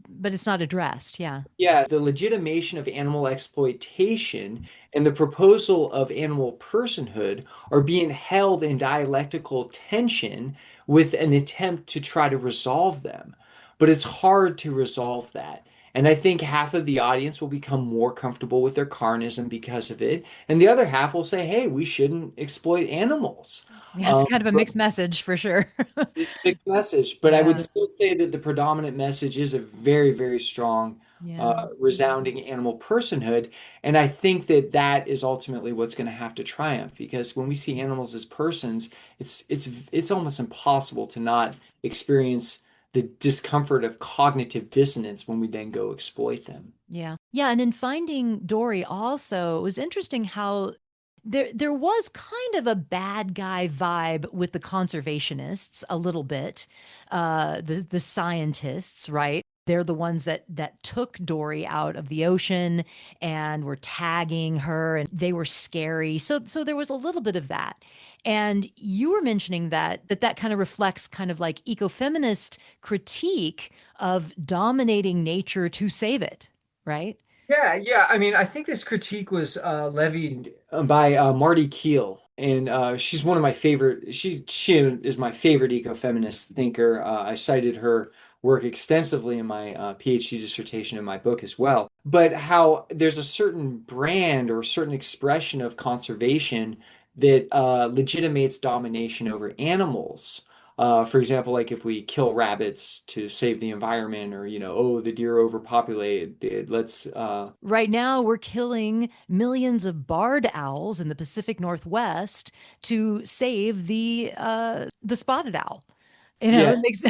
S1: but it's not addressed. Yeah.
S2: Yeah, the legitimation of animal exploitation and the proposal of animal personhood are being held in dialectical tension with an attempt to try to resolve them. But it's hard to resolve that. And I think half of the audience will become more comfortable with their carnism because of it, and the other half will say, "Hey, we shouldn't exploit animals."
S1: Yeah, it's
S2: Um,
S1: kind of a
S2: but
S1: mixed message for sure.
S2: it's a big message, but I would
S1: Yeah.
S2: still say that the predominant message is a very, very strong.
S1: Yeah.
S2: resounding animal personhood. And I think that that is ultimately what's going to have to triumph because when we see animals as persons, it's almost impossible to not experience the discomfort of cognitive dissonance when we then go exploit them.
S1: Yeah. Yeah, and in Finding Dory also, it was interesting how there was kind of a bad guy vibe with the conservationists a little bit. The scientists, right? They're the ones that took Dory out of the ocean and were tagging her and they were scary. So there was a little bit of that. And you were mentioning that kind of reflects kind of like ecofeminist critique of dominating nature to save it, right?
S2: Yeah, yeah. I mean, I think this critique was levied by Marty Keel, and she's one of my favorite. She is my favorite ecofeminist thinker. I cited her work extensively in my PhD dissertation in my book as well. But how there's a certain brand or a certain expression of conservation that legitimates domination over animals. For example, like if we kill rabbits to save the environment, or oh, the deer overpopulated, let's
S1: Right now, we're killing millions of barred owls in the Pacific Northwest to save the spotted owl. You know,
S2: yeah.
S1: it makes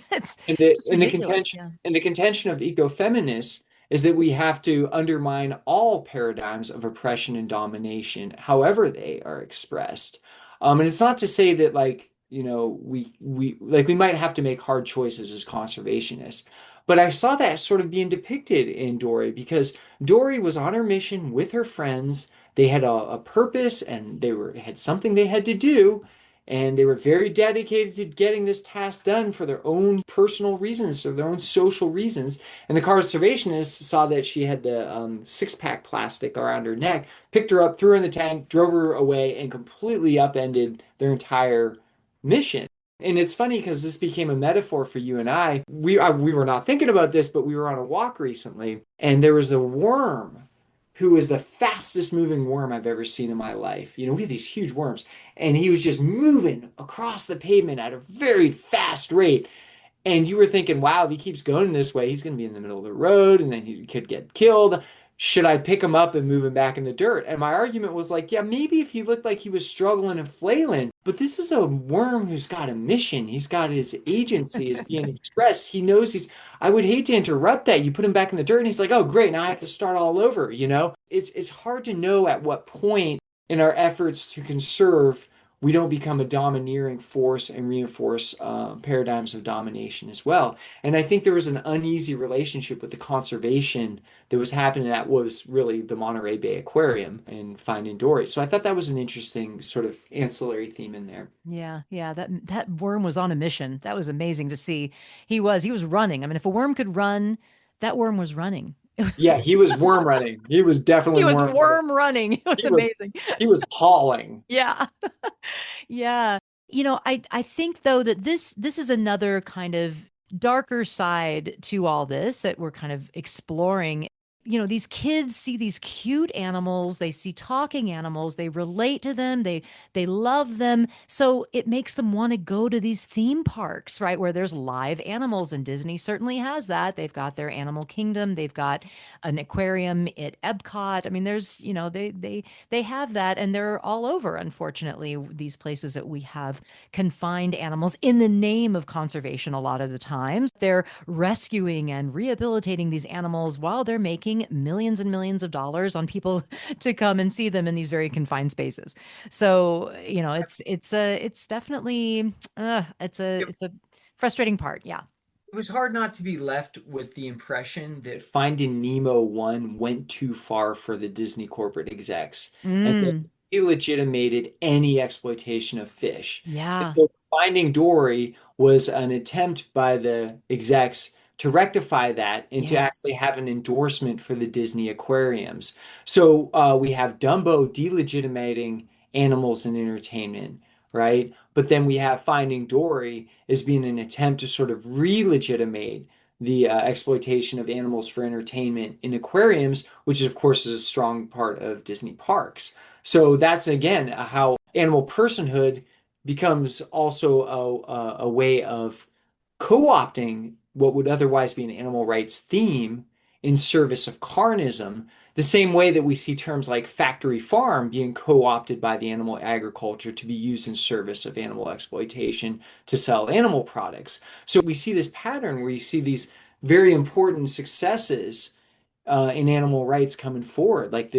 S1: it's
S2: And the
S1: just
S2: and the
S1: ridiculous.
S2: contention
S1: Yeah.
S2: and the contention of ecofeminists is that we have to undermine all paradigms of oppression and domination, however they are expressed. And it's not to say that like, we might have to make hard choices as conservationists. But I saw that sort of being depicted in Dory because Dory was on her mission with her friends. They had a purpose and had something they had to do and they were very dedicated to getting this task done for their own personal reasons, or their own social reasons. And the conservationists saw that she had the six-pack plastic around her neck, picked her up, threw her in the tank, drove her away, and completely upended their entire mission. And it's funny because this became a metaphor for you and I. We were not thinking about this, but we were on a walk recently, and there was a worm who was the fastest moving worm I've ever seen in my life. We have these huge worms, and he was just moving across the pavement at a very fast rate. And you were thinking, wow, if he keeps going this way, he's going to be in the middle of the road and then he could get killed. Should I pick him up and move him back in the dirt? And my argument was like, yeah, maybe if he looked like he was struggling and flailing, but this is a worm who's got a mission. He's got his agency is being expressed. He knows I would hate to interrupt that. You put him back in the dirt and he's like, oh, great. Now I have to start all over. It's hard to know at what point in our efforts to conserve we don't become a domineering force and reinforce paradigms of domination as well. And I think there was an uneasy relationship with the conservation that was happening. That was really the Monterey Bay Aquarium and Finding Dory. So I thought that was an interesting sort of ancillary theme in there.
S1: Yeah, yeah, that worm was on a mission. That was amazing to see. He was running. I mean, if a worm could run, that worm was running.
S2: Yeah, he was worm running. He was definitely
S1: He was
S2: worm running.
S1: worm running. It was
S2: He was
S1: amazing.
S2: he was hauling.
S1: Yeah. Yeah. I think though that this is another kind of darker side to all this that we're kind of exploring. These kids see these cute animals, they see talking animals, they relate to them, they love them. So it makes them want to go to these theme parks, right? Where there's live animals, and Disney certainly has that. They've got their animal kingdom, they've got an aquarium at Epcot. I mean, they have that, and they're all over, unfortunately, these places that we have confined animals in the name of conservation. A lot of the times they're rescuing and rehabilitating these animals while they're making millions and millions of dollars on people to come and see them in these very confined spaces. So it's definitely it's a frustrating part. Yeah.
S2: It was hard not to be left with the impression that Finding Nemo 1 went too far for the Disney corporate execs and that
S1: Mm,
S2: illegitimated any exploitation of fish. And
S1: yeah.
S2: so Finding Dory was an attempt by the execs to rectify that and to
S1: Yes.
S2: actually have an endorsement for the Disney aquariums. So we have Dumbo delegitimating animals in entertainment, right? But then we have Finding Dory as being an attempt to sort of re-legitimate the exploitation of animals for entertainment in aquariums, which of course is a strong part of Disney parks. So that's again how animal personhood becomes also a way of co-opting what would otherwise be an animal rights theme in service of carnism, the same way that we see terms like factory farm being co-opted by the animal agriculture to be used in service of animal exploitation to sell animal products. So we see this pattern where you see these very important successes in animal rights coming forward, like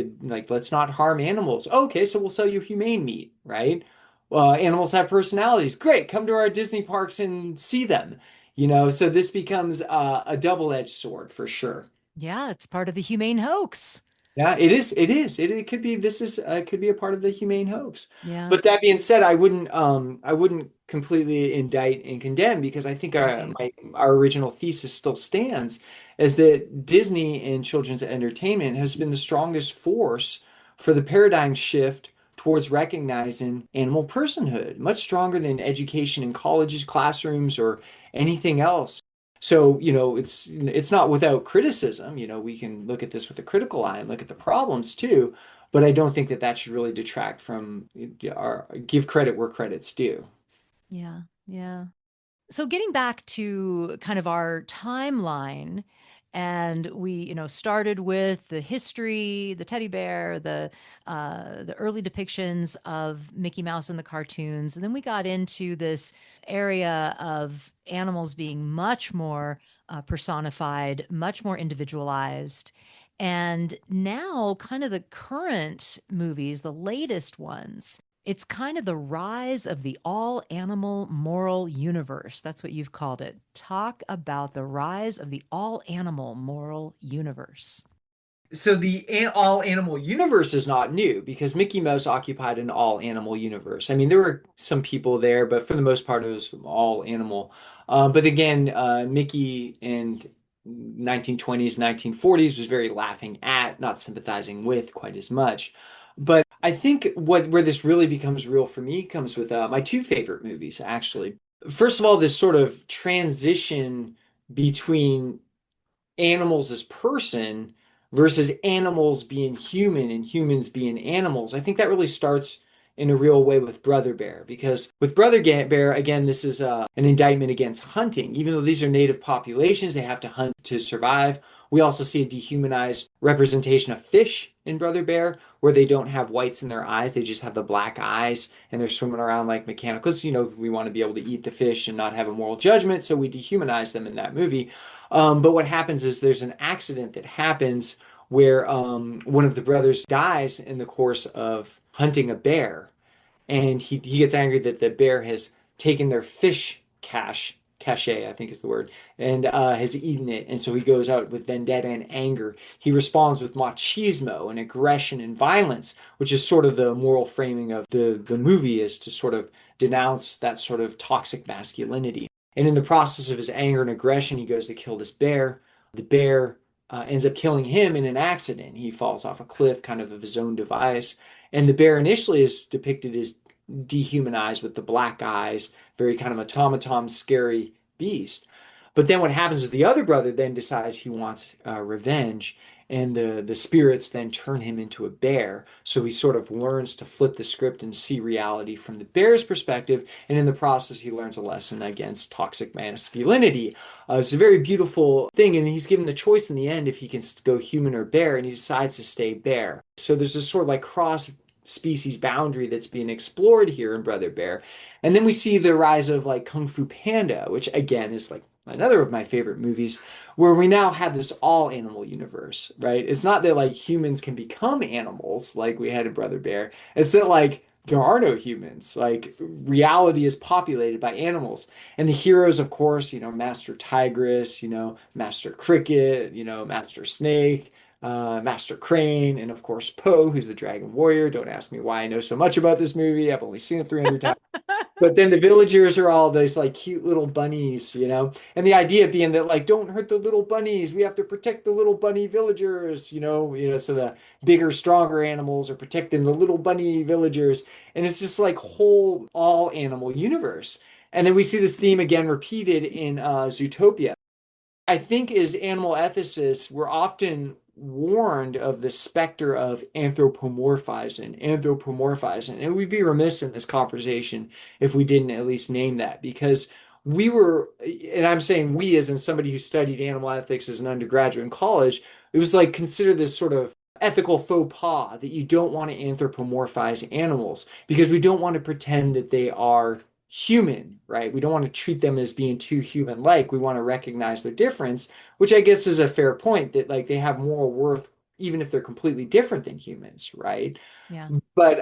S2: let's not harm animals. Okay, so we'll sell you humane meat, right? Animals have personalities. Great, come to our Disney parks and see them. So this becomes a double-edged sword for sure.
S1: Yeah, it's part of the humane hoax.
S2: Yeah, it is. It is. It could be. This is could be a part of the humane hoax.
S1: Yeah,
S2: But that being said, I wouldn't completely indict and condemn because I think
S1: right.
S2: our original thesis still stands, is that Disney and children's entertainment has been the strongest force for the paradigm shift towards recognizing animal personhood, much stronger than education in colleges, classrooms, or anything else. So, it's not without criticism. We can look at this with a critical eye and look at the problems too, but I don't think that that should really detract from our give credit where credit's due.
S1: Yeah, yeah. So getting back to kind of our timeline, and we started with the history, the teddy bear, the early depictions of Mickey Mouse in the cartoons, and then we got into this area of animals being much more personified, much more individualized. And now kind of the current movies, the latest ones, it's kind of the rise of the all animal moral universe. That's what you've called it. Talk about the rise of the all animal moral universe.
S2: So the all animal universe is not new because Mickey Mouse occupied an all animal universe. I mean, there were some people there, but for the most part, it was all animal. But again, Mickey in 1920s, 1940s was very laughing at, not sympathizing with quite as much. But I think where this really becomes real for me comes with my two favorite movies, actually. First of all, this sort of transition between animals as person versus animals being human and humans being animals. I think that really starts in a real way with Brother Bear because with Brother Bear, again, this is an indictment against hunting. Even though these are native populations, they have to hunt to survive. We also see a dehumanized representation of fish in Brother Bear, where they don't have whites in their eyes, they just have the black eyes, and they're swimming around like mechanicals. We want to be able to eat the fish and not have a moral judgment, so we dehumanize them in that movie. But what happens is there's an accident that happens where one of the brothers dies in the course of hunting a bear, and he gets angry that the bear has taken their fish cache, I think is the word, and has eaten it. And so he goes out with vendetta and anger. He responds with machismo and aggression and violence, which is sort of the moral framing of the movie, is to sort of denounce that sort of toxic masculinity. And in the process of his anger and aggression, he goes to kill this bear. The bear ends up killing him in an accident. He falls off a cliff, kind of his own device. And the bear initially is depicted as dehumanized with the black eyes, very kind of automaton, scary beast. But then what happens is the other brother then decides he wants revenge, and the spirits then turn him into a bear. So he sort of learns to flip the script and see reality from the bear's perspective, and in the process, he learns a lesson against toxic masculinity. It's a very beautiful thing, and he's given the choice in the end if he can go human or bear, and he decides to stay bear. So there's this sort of like cross species boundary that's being explored here in Brother Bear. And then we see the rise of like Kung Fu Panda, which again is like another of my favorite movies, where we now have this all animal universe, right? It's not that like humans can become animals like we had in Brother Bear. It's that like there are no humans. Like reality is populated by animals. And the heroes, of course, Master Tigress, Master Cricket, Master Snake, Master Crane, and of course Poe, who's the Dragon Warrior. Don't ask me why I know so much about this movie. I've only seen it 300 times. But then the villagers are all those like cute little bunnies. And the idea being that like don't hurt the little bunnies. We have to protect the little bunny villagers. So the bigger, stronger animals are protecting the little bunny villagers. And it's just like whole all animal universe. And then we see this theme again repeated in Zootopia. I think as animal ethicists, we're often warned of the specter of anthropomorphizing. And we'd be remiss in this conversation if we didn't at least name that, because we were, and I'm saying we as in somebody who studied animal ethics as an undergraduate in college, it was like considered this sort of ethical faux pas that you don't want to anthropomorphize animals because we don't want to pretend that they are human, right? We don't want to treat them as being too human-like. We want to recognize their difference, which I guess is a fair point that like they have moral worth even if they're completely different than humans, right?
S1: Yeah.
S2: But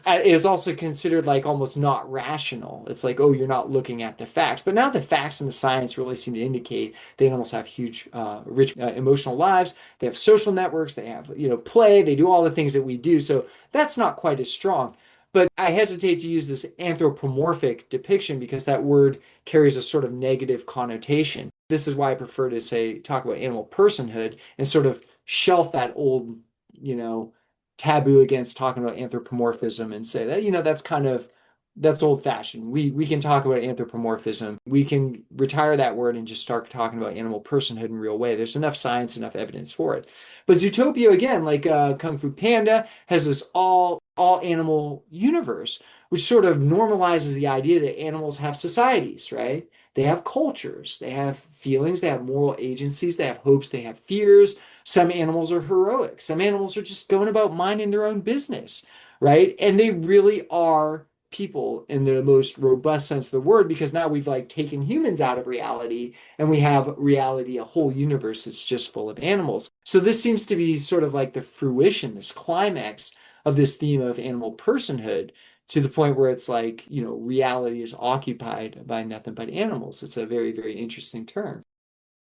S2: it is also considered like almost not rational. It's like, oh, you're not looking at the facts. But now the facts and the science really seem to indicate the animals have huge, rich emotional lives. They have social networks. They have, play. They do all the things that we do. So that's not quite as strong. But I hesitate to use this anthropomorphic depiction because that word carries a sort of negative connotation. This is why I prefer to say talk about animal personhood and sort of shelf that old, you know, taboo against talking about anthropomorphism and say that, that's old fashioned. We can talk about anthropomorphism. We can retire that word and just start talking about animal personhood in a real way. There's enough science, enough evidence for it. But Zootopia, again, like Kung Fu Panda, has this all animal universe, which sort of normalizes the idea that animals have societies, right? They have cultures, they have feelings, they have moral agencies, they have hopes, they have fears. Some animals are heroic. Some animals are just going about minding their own business, right? And they really are people in the most robust sense of the word because now we've like taken humans out of reality and we have reality, a whole universe that's just full of animals. So this seems to be sort of like the fruition, this climax of this theme of animal personhood to the point where it's like, reality is occupied by nothing but animals. It's a very, very interesting turn.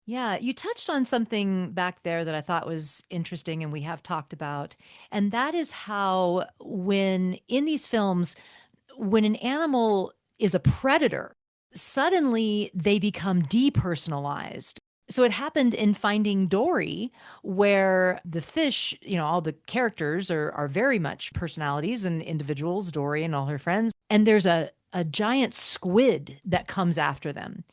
S1: Yeah, you touched on something back there that I thought was interesting and we have talked about. And that is how, when in these films, when an animal is a predator, suddenly they become depersonalized. So it happened in Finding Dory, where the fish, all the characters are very much personalities and individuals, Dory and all her friends. And there's a giant squid that comes after them.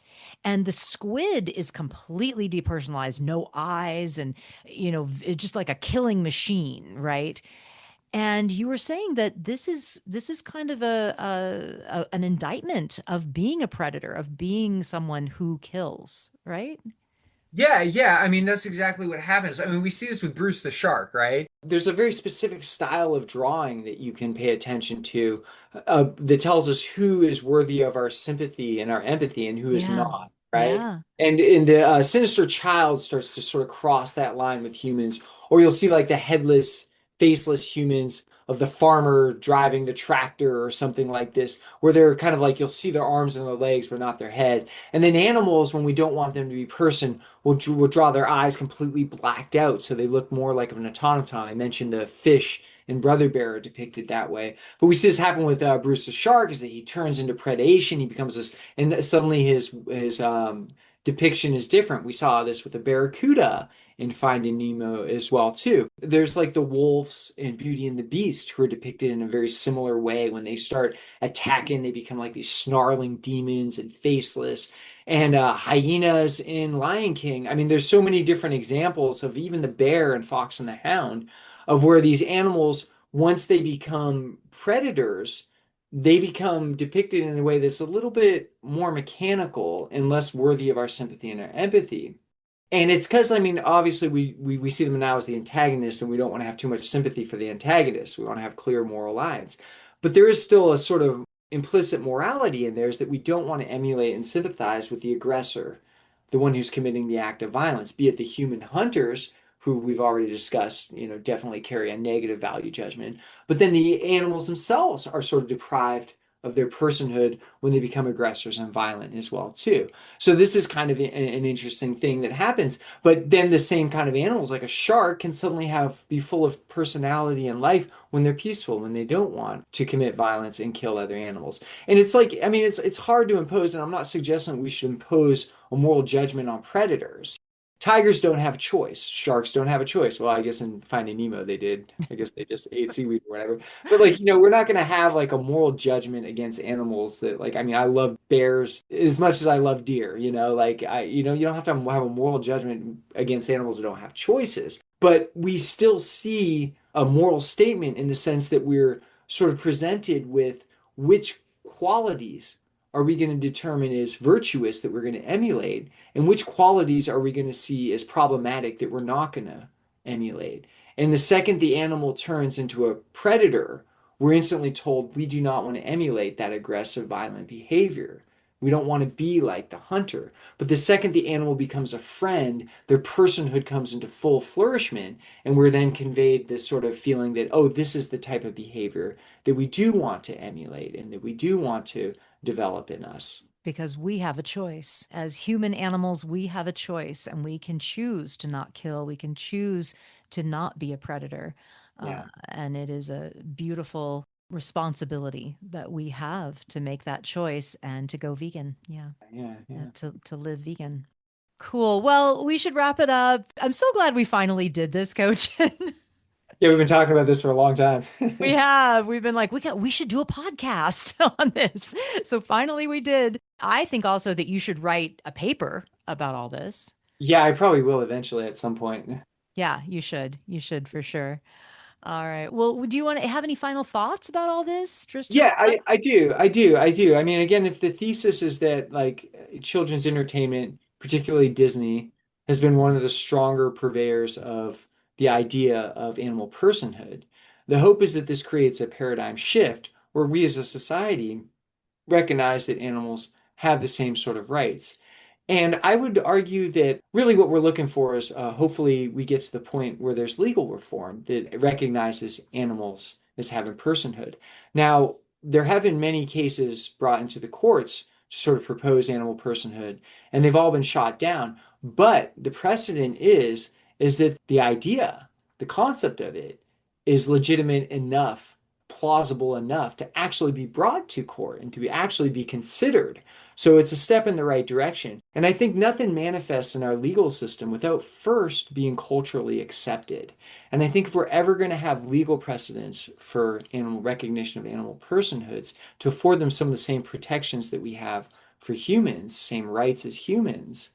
S1: And the squid is completely depersonalized, no eyes, and, it's just like a killing machine, right? And you were saying that this is kind of an indictment of being a predator, of being someone who kills, right?
S2: Yeah, yeah. I mean, that's exactly what happens. I mean, we see this with Bruce the shark, right? There's a very specific style of drawing that you can pay attention to that tells us who is worthy of our sympathy and our empathy and who is
S1: Yeah.
S2: not, right?
S1: Yeah.
S2: And in the Sinister Child starts to sort of cross that line with humans, or you'll see like the headless, faceless humans of the farmer driving the tractor or something like this, where they're kind of like you'll see their arms and their legs, but not their head. And then animals, when we don't want them to be person, will draw their eyes completely blacked out so they look more like an automaton. I mentioned the fish in Brother Bear are depicted that way. But we see this happen with Bruce the shark is that he turns into predation. He becomes this, and suddenly his depiction is different. We saw this with the barracuda in Finding Nemo as well too. There's like the wolves in Beauty and the Beast who are depicted in a very similar way. When they start attacking, they become like these snarling demons and faceless. And hyenas in Lion King. I mean, there's so many different examples of even the bear and Fox and the Hound, of where these animals, once they become predators, they become depicted in a way that's a little bit more mechanical and less worthy of our sympathy and our empathy. And it's because, I mean, obviously we see them now as the antagonist, and we don't want to have too much sympathy for the antagonist. We want to have clear moral lines. But there is still a sort of implicit morality in there is that we don't want to emulate and sympathize with the aggressor, the one who's committing the act of violence, be it the human hunters, who we've already discussed, definitely carry a negative value judgment. But then the animals themselves are sort of deprived of their personhood when they become aggressors and violent as well, too. So this is kind of an interesting thing that happens. But then the same kind of animals, like a shark, can suddenly be full of personality and life when they're peaceful, when they don't want to commit violence and kill other animals. And it's like, I mean, it's hard to impose, and I'm not suggesting we should impose a moral judgment on predators. Tigers don't have a choice. Sharks don't have a choice. Well, I guess in Finding Nemo they did. I guess they just ate seaweed or whatever. But like, we're not going to have like a moral judgment against animals that like, I mean, I love bears as much as I love deer, like you don't have to have a moral judgment against animals that don't have choices. But we still see a moral statement in the sense that we're sort of presented with which qualities are we going to determine as virtuous that we're going to emulate, and which qualities are we going to see as problematic that we're not going to emulate? And the second the animal turns into a predator, we're instantly told we do not want to emulate that aggressive, violent behavior. We don't want to be like the hunter. But the second the animal becomes a friend, their personhood comes into full flourishment, and we're then conveyed this sort of feeling that, oh, this is the type of behavior that we do want to emulate and that we do want to develop in us.
S1: Because we have a choice. As human animals, we have a choice and we can choose to not kill. We can choose to not be a predator.
S2: Yeah,
S1: And it is a beautiful responsibility that we have to make that choice and to go vegan. Yeah.
S2: yeah, yeah.
S1: To live vegan. Cool. Well, we should wrap it up. I'm so glad we finally did this, Coach.
S2: Yeah, we've been talking about this for a long time.
S1: We have. We've been like, we should do a podcast on this. So finally we did. I think also that you should write a paper about all this.
S2: Yeah, I probably will eventually at some point.
S1: Yeah, you should. You should for sure. All right. Well, do you want to have any final thoughts about all this? Just to
S2: Yeah,
S1: wrap up?
S2: I do. I mean, again, if the thesis is that like children's entertainment, particularly Disney, has been one of the stronger purveyors of the idea of animal personhood, the hope is that this creates a paradigm shift where we as a society recognize that animals have the same sort of rights. And I would argue that really what we're looking for is hopefully we get to the point where there's legal reform that recognizes animals as having personhood. Now, there have been many cases brought into the courts to sort of propose animal personhood, and they've all been shot down. But the precedent is that the idea, the concept of it, is legitimate enough, plausible enough to actually be brought to court and to actually be considered. So it's a step in the right direction. And I think nothing manifests in our legal system without first being culturally accepted. And I think if we're ever going to have legal precedents for animal recognition of animal personhoods to afford them some of the same protections that we have for humans, same rights as humans,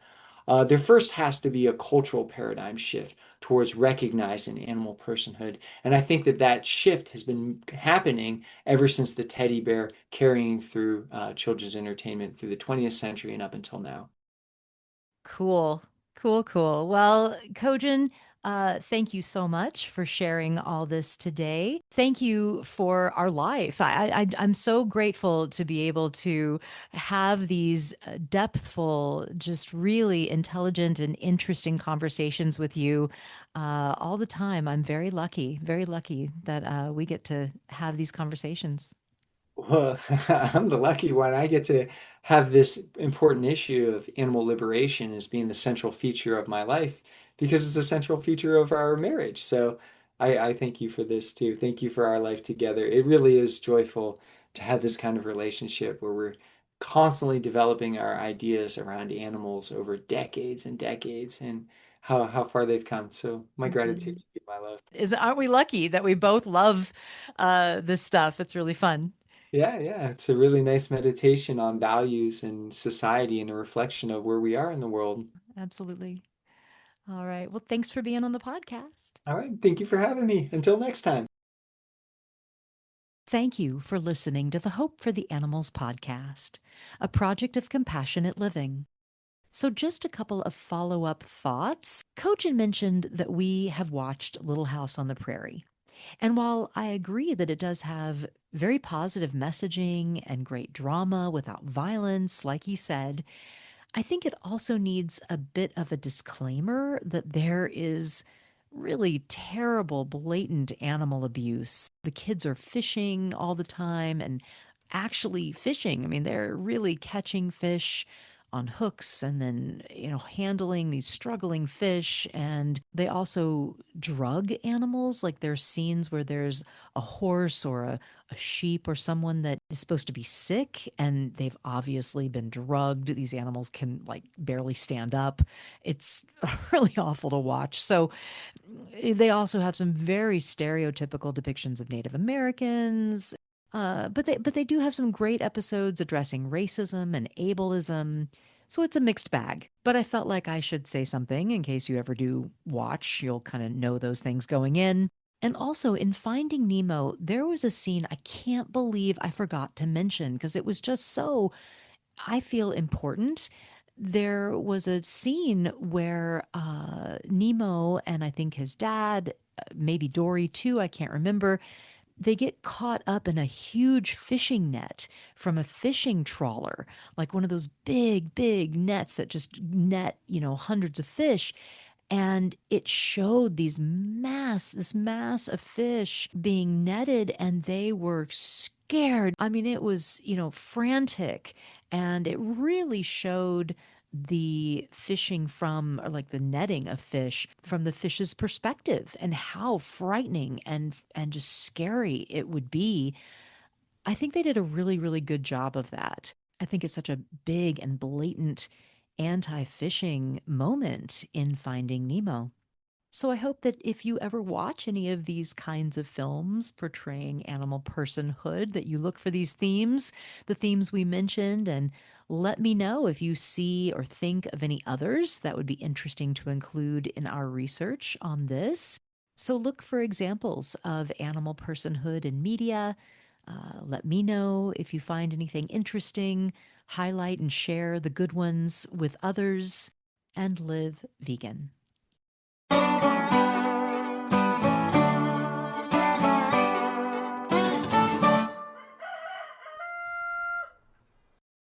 S2: there first has to be a cultural paradigm shift towards recognizing animal personhood. And I think that that shift has been happening ever since the teddy bear carrying through children's entertainment through the 20th century and up until now.
S1: Cool. Cool, cool. Well, Kojin, thank you so much for sharing all this today. Thank you for our life. I'm so grateful to be able to have these depthful, just really intelligent and interesting conversations with you all the time. I'm very lucky that we get to have these conversations.
S2: Well, I'm the lucky one. I get to have this important issue of animal liberation as being the central feature of my life because it's a central feature of our marriage. So I thank you for this too. Thank you for our life together. It really is joyful to have this kind of relationship where we're constantly developing our ideas around animals over decades and decades and how far they've come. So my gratitude
S1: Mhm.
S2: to you, my love.
S1: Aren't we lucky that we both love this stuff? It's really fun.
S2: Yeah, yeah. It's a really nice meditation on values and society and a reflection of where we are in the world.
S1: Absolutely. All right. Well, thanks for being on the podcast.
S2: All right. Thank you for having me. Until next time.
S1: Thank you for listening to the Hope for the Animals podcast, a project of compassionate living. So, just a couple of follow up thoughts. Kojin mentioned that we have watched Little House on the Prairie. And while I agree that it does have very positive messaging and great drama without violence, like he said, I think it also needs a bit of a disclaimer that there is really terrible, blatant animal abuse. The kids are fishing all the time and actually fishing. I mean, they're really catching fish on hooks and then, handling these struggling fish. And they also drug animals. Like there's scenes where there's a horse or a sheep or someone that is supposed to be sick and they've obviously been drugged. These animals can like barely stand up. It's really awful to watch. So they also have some very stereotypical depictions of Native Americans. But they do have some great episodes addressing racism and ableism. So it's a mixed bag. But I felt like I should say something in case you ever do watch. You'll kind of know those things going in. And also in Finding Nemo, there was a scene I can't believe I forgot to mention because it was just so I feel important. There was a scene where Nemo and I think his dad, maybe Dory too, I can't remember, they get caught up in a huge fishing net from a fishing trawler, like one of those big, big nets that just net, hundreds of fish. And it showed this mass of fish being netted, and they were scared. I mean, it was, frantic. And it really showed the fishing from, or like the netting of fish from the fish's perspective and how frightening and just scary it would be. I think they did a really, really good job of that. I think it's such a big and blatant anti fishing moment in Finding Nemo. So I hope that if you ever watch any of these kinds of films portraying animal personhood, that you look for these themes, the themes we mentioned, and let me know if you see or think of any others that would be interesting to include in our research on this. So look for examples of animal personhood in media. Let me know if you find anything interesting. Highlight and share the good ones with others, and live vegan.